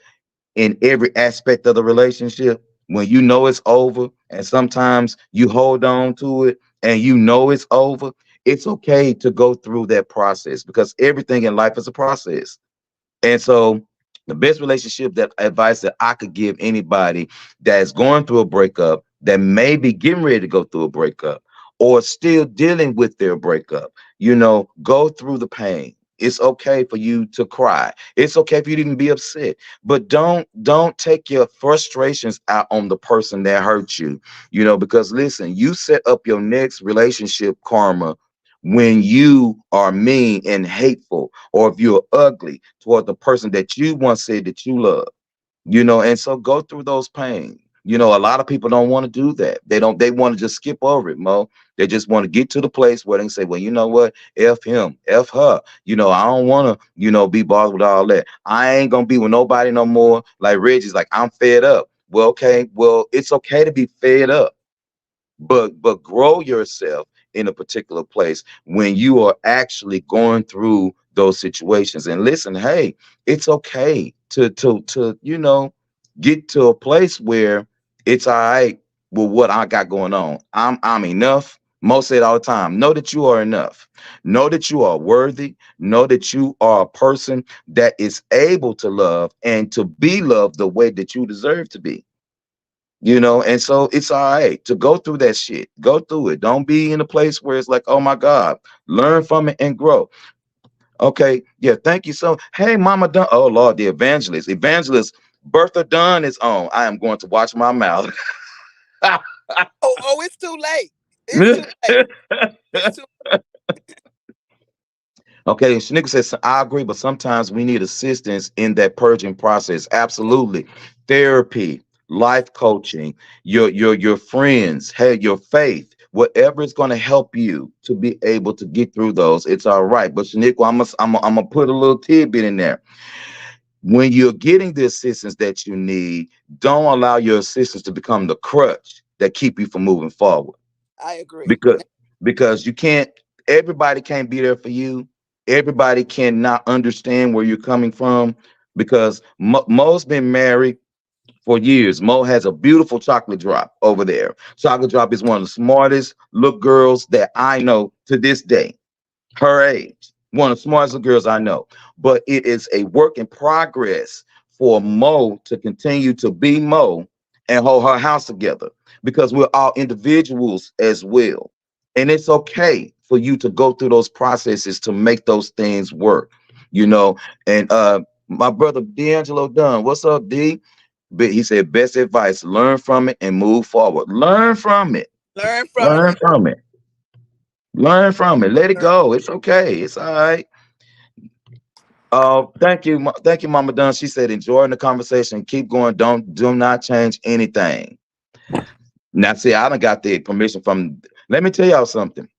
in every aspect of the relationship. When you know it's over, and sometimes you hold on to it and you know it's over, it's okay to go through that process because everything in life is a process. And so, the best relationship that advice that I could give anybody that's going through a breakup, that may be getting ready to go through a breakup, or still dealing with their breakup, go through the pain. It's okay for you to cry. It's okay for you to even be upset, but don't take your frustrations out on the person that hurt you. Because listen, you set up your next relationship karma when you are mean and hateful, or if you're ugly toward the person that you once said that you love, and so go through those pains. A lot of people don't want to do that. They want to just skip over it, Mo. They just want to get to the place where they can say, well, you know what? F him, F her. I don't want to, be bothered with all that. I ain't gonna be with nobody no more. Like Reggie's like, I'm fed up. Well, okay, well, it's okay to be fed up, but grow yourself in a particular place when you are actually going through those situations. And listen, hey, it's okay to get to a place where it's all right with what I got going on. I'm enough. Most say it all the time. Know that you are enough. Know that you are worthy. Know that you are a person that is able to love and to be loved the way that you deserve to be. And so it's all right to go through that shit. Go through it. Don't be in a place where it's like, oh my God, learn from it and grow. Okay. Yeah. Thank you. So, hey, Mama Dunn. Oh Lord, the evangelist Bertha Dunn is on. I am going to watch my mouth. Oh, it's too late. It's too late. It's too. Okay, Shanika says, I agree, but sometimes we need assistance in that purging process. Absolutely. Therapy, life coaching, your friends, hey, your faith, whatever is going to help you to be able to get through those, it's all right. But Shanika, I'm gonna put a little tidbit in there. When you're getting the assistance that you need, don't allow your assistance to become the crutch that keep you from moving forward, I agree. because you can't, everybody can't be there for you. Everybody cannot understand where you're coming from, because Mo's been married for years. Mo has a beautiful chocolate drop over there. Chocolate drop is one of the smartest look girls that I know to this day, her age, one of the smartest girls I know. But it is a work in progress for Mo to continue to be Mo and hold her house together, because we're all individuals as well. And it's okay for you to go through those processes to make those things work, you know. And my brother D'Angelo Dunn, what's up, D? But he said, best advice, learn from it and move forward. Learn from it. Learn from it. Learn from it. Learn from it. Let it Learn. go. It's okay. It's all right. Thank you, thank you, Mama Dunn. She said, enjoying the conversation. Keep going. Do not change anything. Now, see, I done got the permission from. Let me tell y'all something.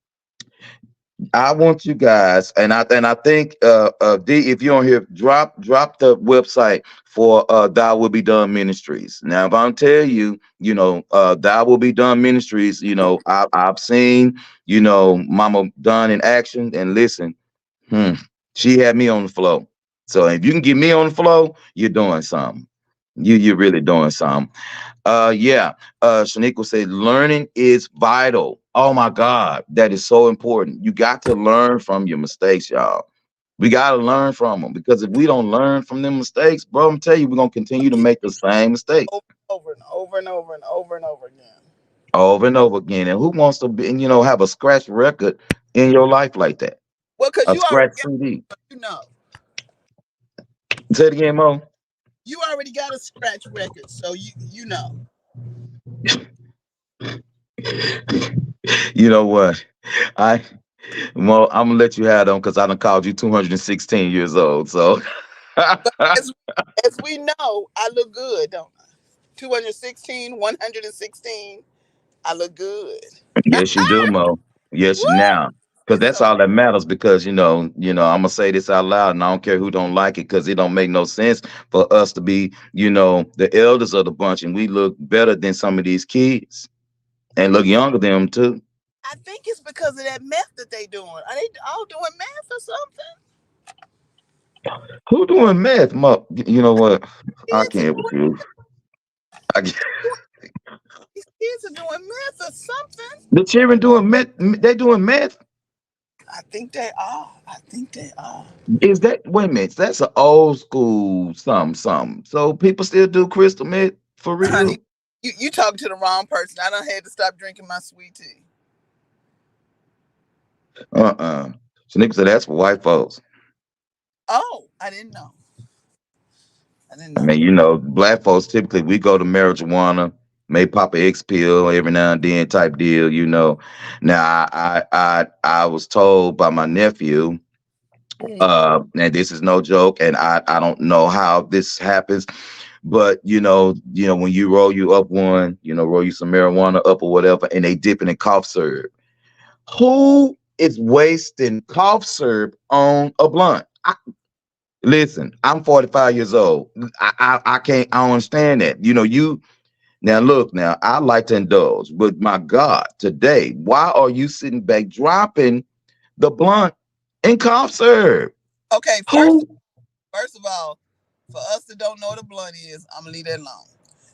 I want you guys, and I think D, if you're on here, drop the website for Thou Will Be Done Ministries. Now, if I'm tell you, Thou Will Be Done Ministries, I've seen, Mama Dunn in action, and listen, hmm, she had me on the flow. So if you can get me on the flow, you're doing something. You're really doing something. Yeah. Shaniqua said learning is vital. Oh my God, that is so important. You got to learn from your mistakes, y'all. We got to learn from them, because if we don't learn from them mistakes, bro, I'm telling you, we're gonna continue to make the same mistakes Over and over and over and over and over again. over and over again. And who wants to be, have a scratch record in your life like that? Well, because A you already scratch got, CD. you know, Say it again, Mo. you already got a scratch record, so you know. You know what? I Well, I'm gonna let you have them because I done called you 216 years old. So But as we know, I look good, don't I? 216, 116. I look good. yes, you do, Mo. Yes, Woo! now, because that's So all that matters. Because I'm gonna say this out loud, and I don't care who don't like it, because it don't make no sense for us to be, the elders of the bunch, and we look better than some of these kids, and look younger than them too. I think it's because of that meth that they doing. Are they all doing meth or something? Who doing math, Mo? You know what? I Kids are can't with doing, you. I, these kids are doing meth or something. the children doing math. They doing math. I think they are. I think they are. Is that wait a minute? That's an old school something. So people still do crystal meth for Honey, real? you talking to the wrong person. I done had to stop drinking my sweet tea. Uh-uh. So nigga said that's for white folks. Oh, I didn't know. I didn't I know. mean, black folks typically we go to marijuana, may pop a X pill every now and then type deal. Now I was told by my nephew, Mm. and this is no joke, and I don't know how this happens, but when you up one, roll you some marijuana up or whatever, and they dip it in cough syrup. Who is wasting cough syrup on a blunt? Listen, I'm 45 years old. I can't. I don't understand that. Now look. Now I like to indulge, but my God, today, why are you sitting back dropping the blunt in cough syrup? Okay, Who? first of all, for us that don't know what a blunt is, I'm gonna leave that alone.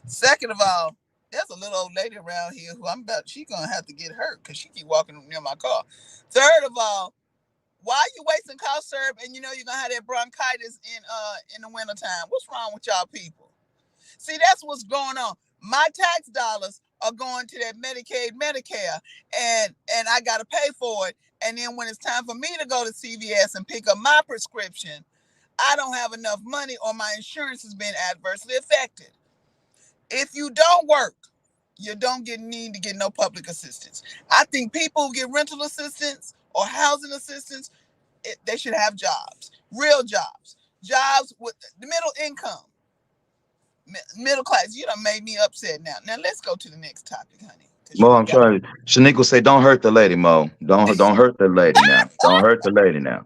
Second of all, there's a little old lady around here who I'm about she gonna have to get hurt because she keep walking near my car. Third of all, why are you wasting cough syrup and you know you're gonna have that bronchitis in the wintertime? What's wrong with y'all people? See, that's what's going on. My tax dollars are going to that Medicaid, Medicare, and I gotta pay for it. And then when it's time for me to go to CVS and pick up my prescription, I don't have enough money or my insurance has been adversely affected. If you don't work, you don't need to get no public assistance. I think people who get rental assistance or housing assistance, They should have jobs, real jobs, jobs with the middle income, middle class. You done made me upset now. Now let's go to the next topic, honey, because you Mo, done I'm got trying. Shaniqua say, "Don't hurt the lady, Mo. Don't hurt the lady now. Don't hurt the lady now."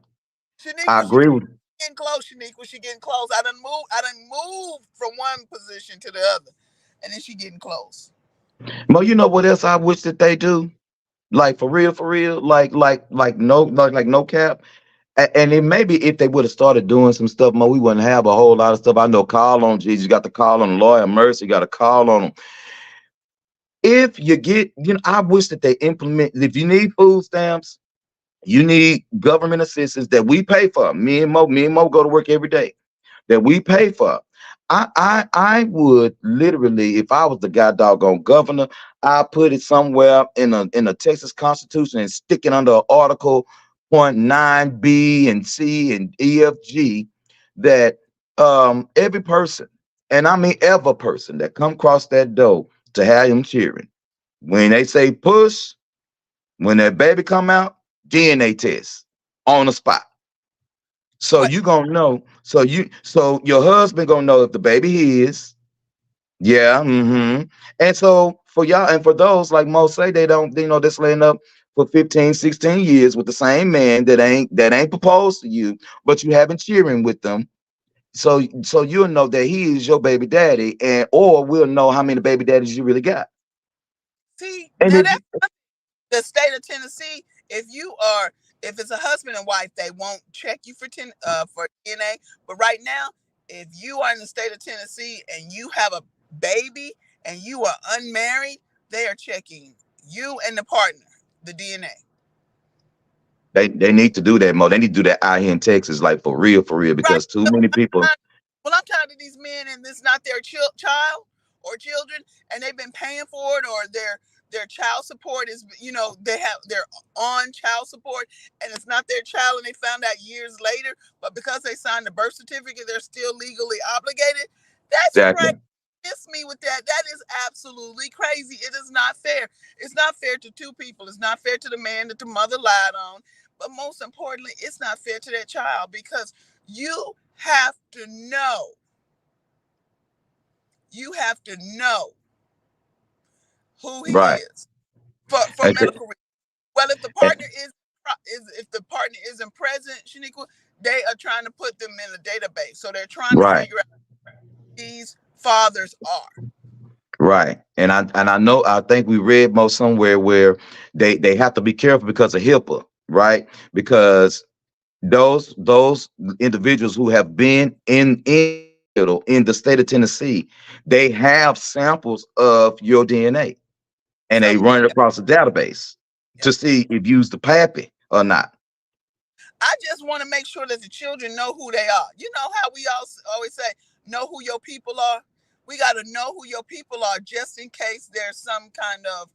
I Shaniqua. She agree with. getting close, Shaniqua. She getting close. I done moved from one position to the other, and then she getting close. Mo, you know what else I wish that they do? Like for real, like no cap. And it maybe if they would have started doing some stuff, Mo, we wouldn't have a whole lot of stuff. I know call on Jesus, you got to call on Lawyer Mercy, you got to call on them. If you get, I wish that they implement. If you need food stamps, you need government assistance that we pay for. Me and Mo go to work every day that we pay for. I would literally, if I was the guy doggone governor, I put it somewhere in a Texas Constitution and stick it under Article point 9B and C and EFG that every person, and I mean every person that come across that door to have him cheering. When they say push, when that baby come out, DNA test on the spot. So What? you gonna know. So your husband gonna know if the baby is. Yeah. And so for y'all and for those like most say they don't, this laying up for 15, 16 years with the same man that ain't proposed to you, but you haven't cheering with them. So you'll know that he is your baby daddy, and or we'll know how many baby daddies you really got. See, And now if that's the state of Tennessee. If it's a husband and wife, they won't check you for DNA. But right now, if you are in the state of Tennessee and you have a baby and you are unmarried, they are checking you and the partner, the DNA. they need to do that more. They need to do that out here in Texas, like for real, Right. because too many people. Well, I'm tired of these men and it's not their child or children, and they've been paying for it, or their child support is, they're on child support, and it's not their child, and they found out years later, but because they signed the birth certificate, they're still legally obligated. That's crazy. Exactly. Miss me with that. That is absolutely crazy. It is not fair. It's not fair to two people. It's not fair to the man that the mother lied on. But most importantly, it's not fair to that child, because you have to know. You have to know who he Right. is for And, medical reasons. Well, if the and partner isn't present, Shaniqua, they are trying to put them in a database. So they're trying to right. figure out who these fathers are. Right. And I know I think we read most somewhere where they have to be careful because of HIPAA, right? Because those individuals who have been in the state of Tennessee, they have samples of your DNA and they Some do. run it across a database Yeah. to see if you used the pappy or not. I just want to make sure that the children know who they are. You know how we always say, know who your people are? We got to know who your people are, just in case there's some kind of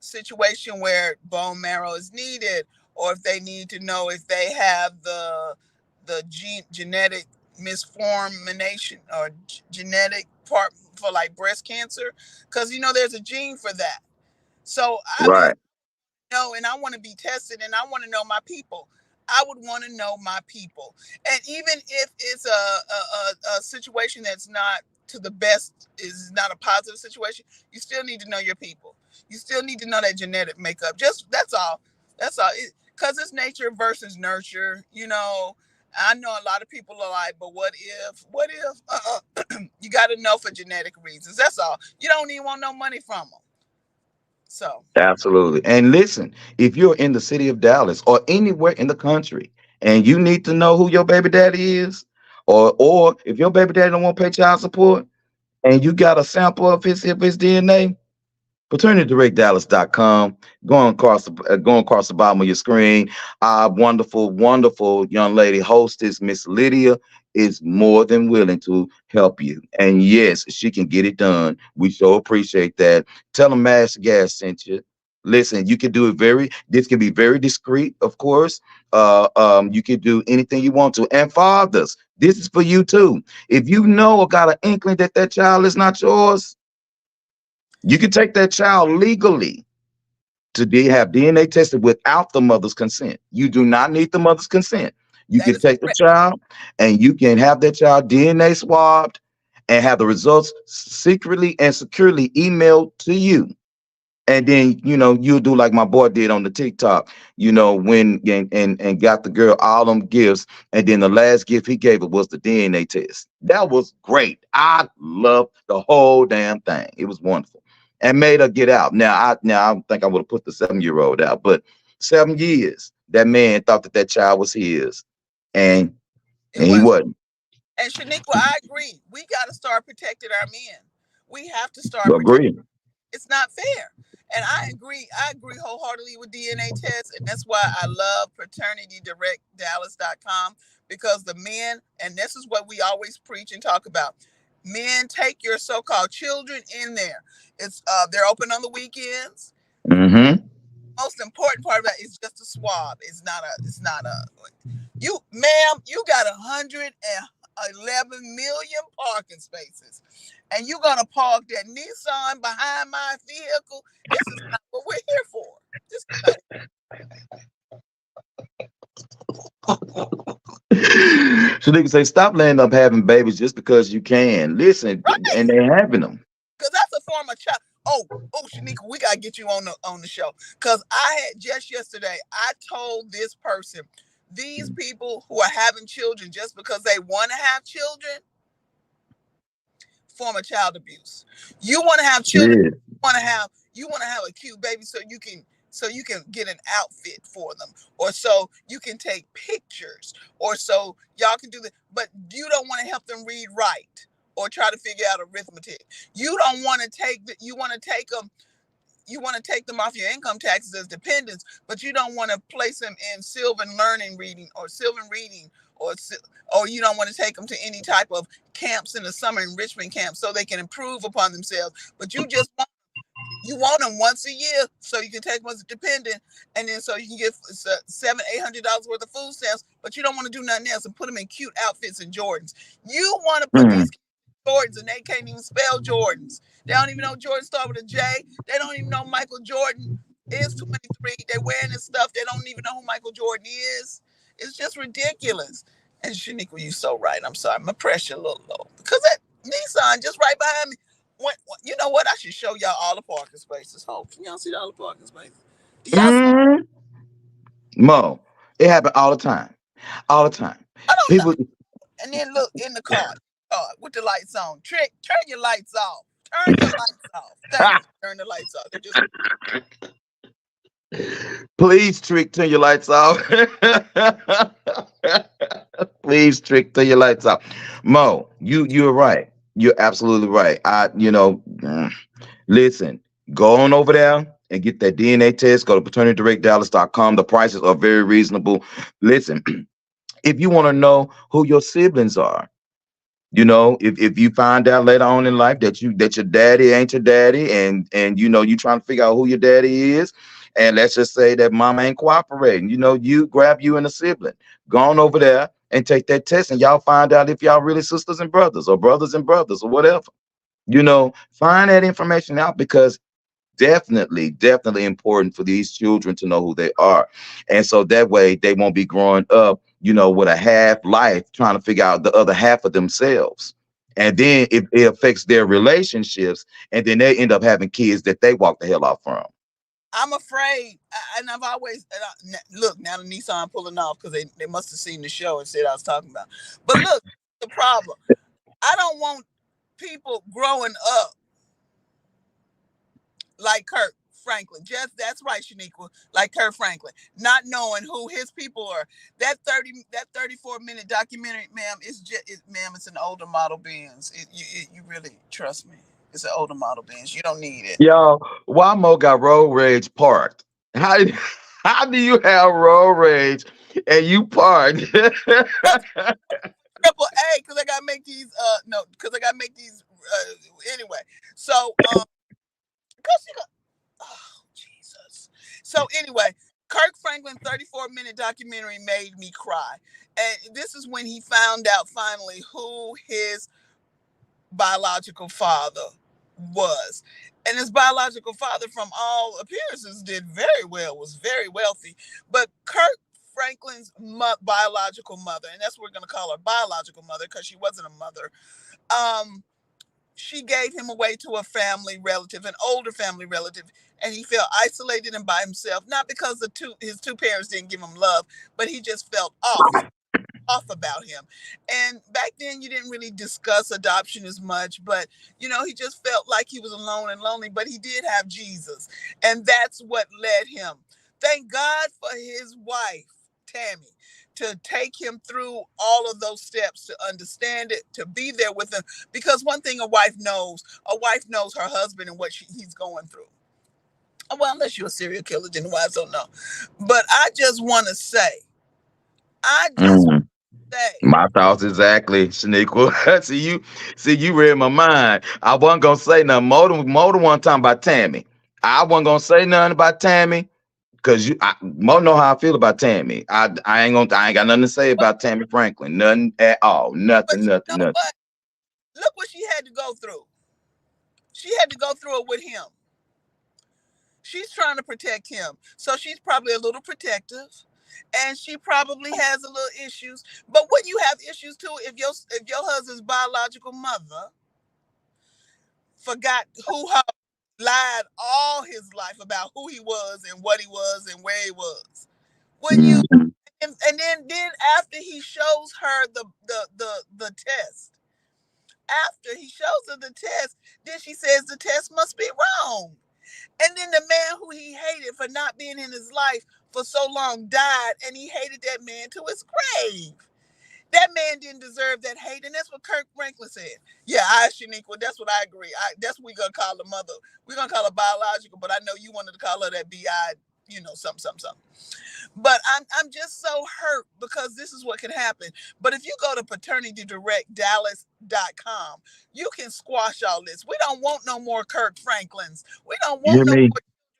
situation where bone marrow is needed, or if they need to know if they have the genetic misformation or genetic part for like breast cancer, because there's a gene for that. So I would Right. know, and I want to be tested, and I want to know my people. I would want to know my people. And even if it's a situation that's not to the best, is not a positive situation, you still need to know your people. You still need to know that genetic makeup. Just that's all. That's all. Because it's nature versus nurture. I know a lot of people are like, but what if? What if? You got to know for genetic reasons. That's all. You don't even want no money from them. So Absolutely. And listen, if you're in the city of Dallas or anywhere in the country and you need to know who your baby daddy is, or if your baby daddy don't want to pay child support and you got a sample of his DNA, paternitydirectdallas.com. Going across the bottom of your screen. Our wonderful, wonderful young lady hostess, Miss Lydia, is more than willing to help you. And yes, she can get it done. We so appreciate that. Tell them Master Gas sent you. Listen, you can do it this can be very discreet, of course. You can do anything you want to. And fathers, this is for you too. If you know or got an inkling that child is not yours, you can take that child legally have DNA tested without the mother's consent. You do not need the mother's consent. You That can is take the correct. child and you can have that child DNA swabbed and have the results secretly and securely emailed to you. And then, you'll do like my boy did on the TikTok, when and got the girl all them gifts. And then the last gift he gave her was the DNA test. That was great. I loved the whole damn thing. It was wonderful. And made her get out. Now I think I would have put the 7-year-old out, but 7 years, that man thought that child was his. And It he was. wasn't. And Shaniqua, I agree. We got to start protecting our men. We have to start protecting. Agree. It's not fair. And I agree wholeheartedly with DNA tests. And that's why I love paternitydirectdallas.com, because the men, and this is what we always preach and talk about. Men, take your so-called children in there. They're open on the weekends. Mm-hmm. Most important part of that is just a swab. It's not you, ma'am, you got 111 million parking spaces, and you're gonna park that Nissan behind my vehicle. This is not what we're here for. This So they can say, stop laying up having babies just because you can. Listen, right. And they're having them. Because that's a form of child. Oh, Shaniqua, we gotta get you on the show. Because I had just yesterday, I told this person, these people who are having children just because they want to have children, form of child abuse. You want to have children, Yeah. you want to have a cute baby so you can get an outfit for them, or so you can take pictures, or so y'all can do that, but you don't want to help them read, write, or try to figure out arithmetic. You don't want to take that. You want to take them off your income taxes as dependents, but you don't want to place them in Sylvan Learning Reading or Sylvan Reading, or you don't want to take them to any type of camps in the summer, enrichment camps, so they can improve upon themselves. But you want them once a year so you can take them as a dependent, and then so you can get $700-800 worth of food stamps, but you don't want to do nothing else and put them in cute outfits and Jordans. You want to put these Jordans, and they can't even spell Jordans. They don't even know Jordan start with a J. They don't even know Michael Jordan is 23. They're wearing this stuff. They don't even know who Michael Jordan is. It's just ridiculous. And Shaniqua, you're so right. I'm sorry. My pressure a little low. Because that Nissan just right behind me. You know what? I should show y'all all the parking spaces. Oh, can y'all see all the parking spaces? Do y'all see? Mo, it happens all the time. All the time. I don't People. know. And then look in the car with the lights on. Trick, turn your lights off. Turn your lights off. Thank you. Turn the lights off. Please, Trick, turn your lights off. Please, Trick, turn your lights off. Mo, you're right. You're absolutely right. Listen, go on over there and get that DNA test. Go to paternitydirectdallas.com. The prices are very reasonable. Listen, if you want to know who your siblings are, if you find out later on in life that your daddy ain't your daddy, and you trying to figure out who your daddy is, and let's just say that mama ain't cooperating, you grab you and a sibling, go on over there and take that test, and y'all find out if y'all really sisters and brothers, or brothers and brothers, or whatever. Find that information out, because definitely important for these children to know who they are. And so that way they won't be growing up, with a half life trying to figure out the other half of themselves. And then it affects their relationships, and then they end up having kids that they walk the hell off from. I'm afraid, and I've always, look, now the Nissan pulling off because they must have seen the show and said I was talking about. But look, the problem, I don't want people growing up like Kirk Franklin. That's right, Shaniqua, like Kirk Franklin, not knowing who his people are. That 34-minute documentary, ma'am, it's an older model Benz. You really trust me. It's an older model Benz. You don't need it. Yo, why Mo got road rage parked? How do you have road rage and you parked? Triple A, because I gotta make these. Anyway. So Jesus. So anyway, Kirk Franklin 34-minute documentary made me cry, and this is when he found out finally who his biological father was. And his biological father, from all appearances, did very well, was very wealthy. But Kirk Franklin's biological mother, and that's what we're going to call her biological mother because she wasn't a mother, she gave him away to a family relative, an older family relative, and he felt isolated and by himself, not because his two parents didn't give him love, but he just felt off about him. And back then you didn't really discuss adoption as much, but he just felt like he was alone and lonely, but he did have Jesus, and that's what led him. Thank God for his wife, Tammy, to take him through all of those steps, to understand it, to be there with him. Because one thing a wife knows her husband and what he's going through. Well, unless you're a serial killer, then wives don't know. But I just want to say, my thoughts exactly, Shaniqua. see you read my mind. I wasn't gonna say nothing. More than one time about Tammy. I wasn't gonna say nothing about Tammy because Mo know how I feel about Tammy. I ain't got nothing to say about Tammy Franklin. Nothing at all. Nothing. What? Look what she had to go through. She had to go through it with him. She's trying to protect him, so she's probably a little protective. And she probably has a little issues. But when you have issues too, if your husband's biological mother forgot lied all his life about who he was and what he was and where he was, and then after he shows her the test, after he shows her the test, then she says the test must be wrong. And then the man who he hated for not being in his life for so long died, and he hated that man to his grave. That man didn't deserve that hate, and that's what Kirk Franklin said. Yeah, Shaniqua, that's what I agree. That's what we're going to call the mother. We're going to call her biological, but I know you wanted to call her that BI, something. But I'm just so hurt because this is what can happen. But if you go to paternitydirectdallas.com, you can squash all this. We don't want no more Kirk Franklins. We don't want no more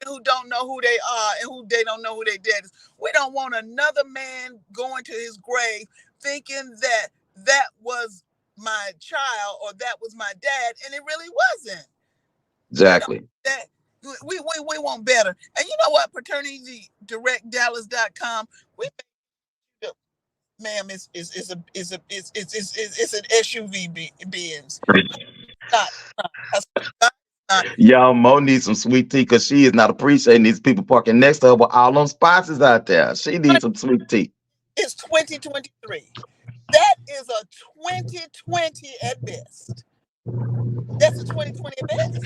who don't know who they are and who they don't know who their dad is. We don't want another man going to his grave thinking that was my child or that was my dad, and it really wasn't. Exactly. That we want better. And you know what? paternitydirectdallas.com. Ma'am, it's an SUV Benz. Y'all, Mo needs some sweet tea because she is not appreciating these people parking next to her with all them spices out there. She needs some sweet tea. It's 2023. That is a 2020 at best. That's a 2020 at best.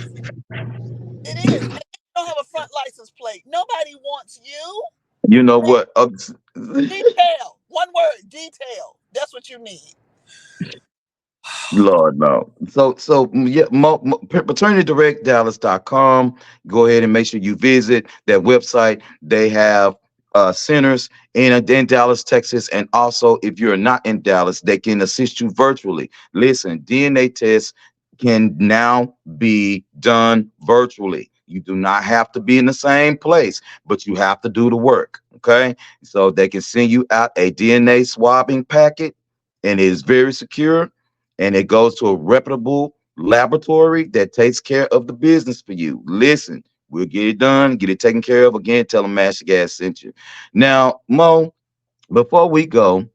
It is. And you don't have a front license plate. Nobody wants you. You know what? Detail. One word, detail. That's what you need. Lord, no. So yeah, paternitydirectdallas.com. Go ahead and make sure you visit that website. They have centers in Dallas, Texas, and also if you're not in Dallas, they can assist you virtually. Listen, DNA tests can now be done virtually. You do not have to be in the same place, but you have to do the work. Okay, so they can send you out a DNA swabbing packet, and it is very secure. And it goes to a reputable laboratory that takes care of the business for you. Listen, we'll get it done, get it taken care of. Again, tell them Master Gas sent you. Now, Mo, before we go,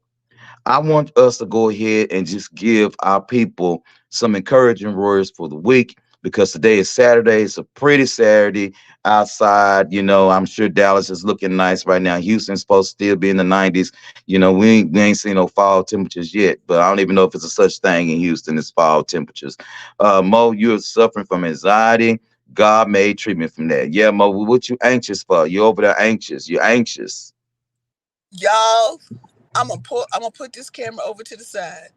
I want us to go ahead and just give our people some encouraging words for the week, because today is Saturday. It's a pretty Saturday outside. I'm sure Dallas is looking nice right now. Houston's supposed to still be in the 90s. We ain't seen no fall temperatures yet, but I don't even know if it's a such thing in Houston as fall temperatures. Mo, you're suffering from anxiety. God made treatment from that. Yeah, Mo, what you anxious for? You over there anxious. You're anxious. Y'all, I'm gonna put this camera over to the side.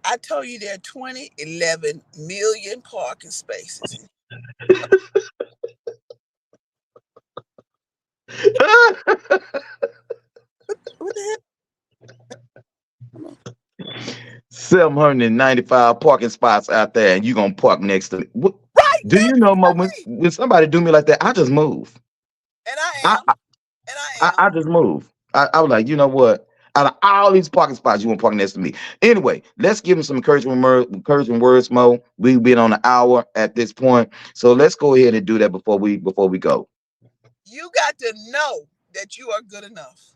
I told you there are 11 million parking spaces. What the heck? 795 parking spots out there, and you gonna park next to me. Right? Do you know, Mo, when somebody do me like that, I just move. And I am. I just move. I was like, you know what? Out of all these parking spots, you want to park next to me. Anyway, let's give him some encouraging words, Mo. We've been on an hour at this point, so let's go ahead and do that before we go. You got to know that you are good enough.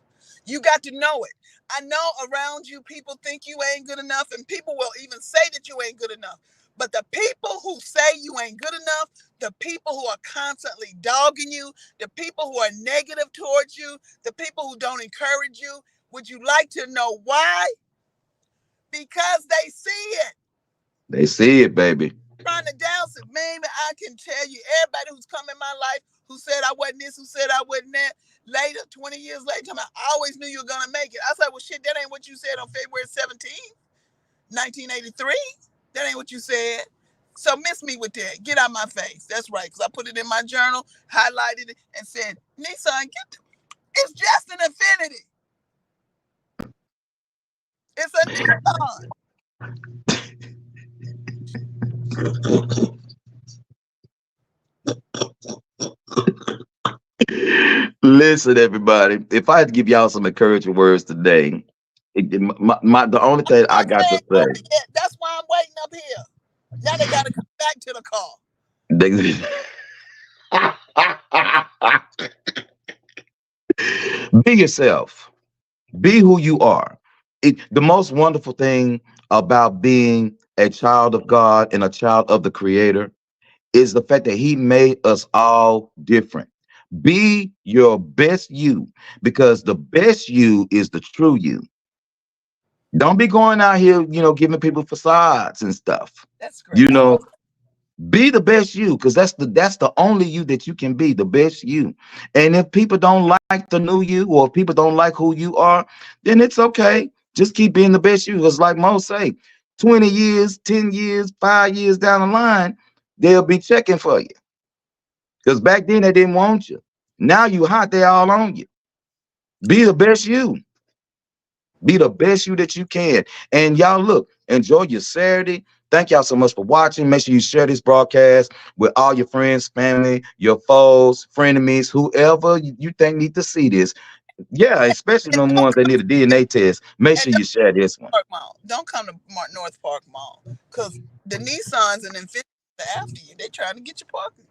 You got to know it. I know around you, people think you ain't good enough, and people will even say that you ain't good enough. But the people who say you ain't good enough, the people who are constantly dogging you, the people who are negative towards you, the people who don't encourage you, would you like to know why? Because they see it. They see it, baby. Trying to douse it, man. I can tell you, everybody who's come in my life who said I wasn't this, who said I wasn't that, later, 20 years later, I always knew you were gonna make it. I said, well, shit, that ain't what you said on February 17th, 1983. That ain't what you said. So miss me with that. Get out my face. That's right, because I put it in my journal, highlighted it, and said, Nissan, it's just an Infinity. It's a Nissan. Listen, everybody. If I had to give y'all some encouraging words today, the only thing I got to say. That's why I'm waiting up here. Now they got to come back to the car. Be yourself. Be who you are. The most wonderful thing about being a child of God and a child of the Creator is the fact that He made us all different. Be your best you, because the best you is the true you. Don't be going out here, giving people facades and stuff. That's great. Be the best you, because that's the only you that you can be, the best you. And if people don't like the new you, or if people don't like who you are, then it's okay. Just keep being the best you. Because like Mo say, 20 years, 10 years, 5 years down the line, they'll be checking for you. Because back then they didn't want you. Now you hot, they all on you. Be the best you. Be the best you that you can. And y'all, look, enjoy your Saturday. Thank y'all so much for watching. Make sure you share this broadcast with all your friends, family, your foes, frenemies, whoever you think need to see this. Yeah, especially the ones that need a DNA test. Make sure you share this one. Don't come to North Park Mall, because the Nissans and Infiniti are after you. They're trying to get you parking.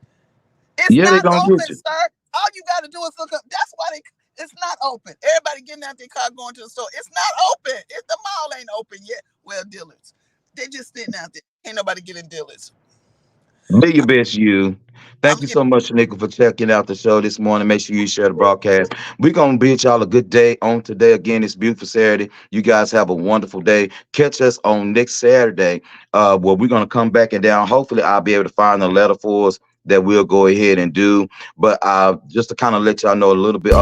It's not open, sir. All you got to do is look up. That's why it's not open. Everybody getting out their car going to the store. It's not open. The mall ain't open yet. Well, Dillard's. They just sitting out there. Ain't nobody getting Dillard's. Be your best you. Thank you so much, Nickel, for checking out the show this morning. Make sure you share the broadcast. We're going to bid y'all a good day on today. Again, it's beautiful Saturday. You guys have a wonderful day. Catch us on next Saturday, where we're going to come back and down. Hopefully, I'll be able to find a letter for us that we'll go ahead and do. But just to kind of let y'all know a little bit.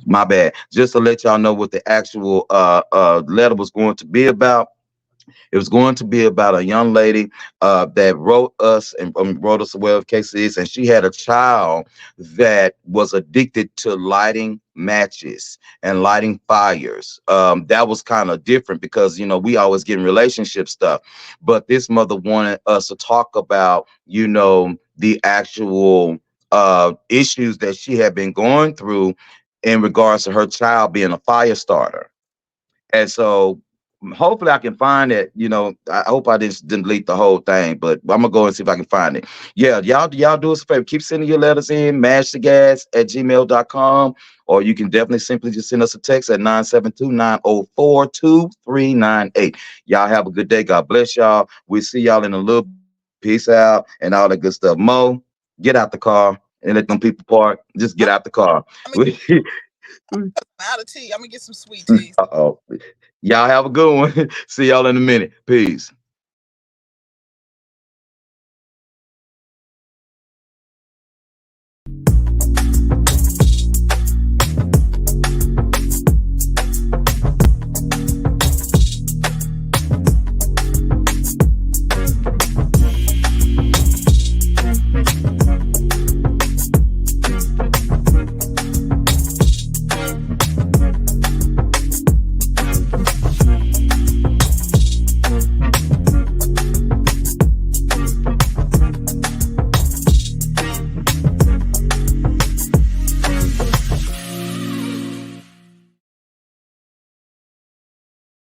My bad. Just to let y'all know what the actual letter was going to be about. It was going to be about a young lady that wrote us a web cases, and she had a child that was addicted to lighting matches and lighting fires. That was kind of different because, we always get in relationship stuff, but this mother wanted us to talk about, the actual issues that she had been going through in regards to her child being a fire starter. And so hopefully I can find it. I hope I didn't delete the whole thing, but I'm gonna go and see if I can find it. Yeah, y'all do us a favor. Keep sending your letters in, mashthegas@gmail.com, or you can definitely simply just send us a text at 972-904-2398. Y'all have a good day. God bless y'all. We'll see y'all in a little. Peace out and all that good stuff. Mo, get out the car and let them people park. Just get out the car. I'm out of tea. I'm gonna get some sweet tea. Y'all have a good one. See y'all in a minute. Peace.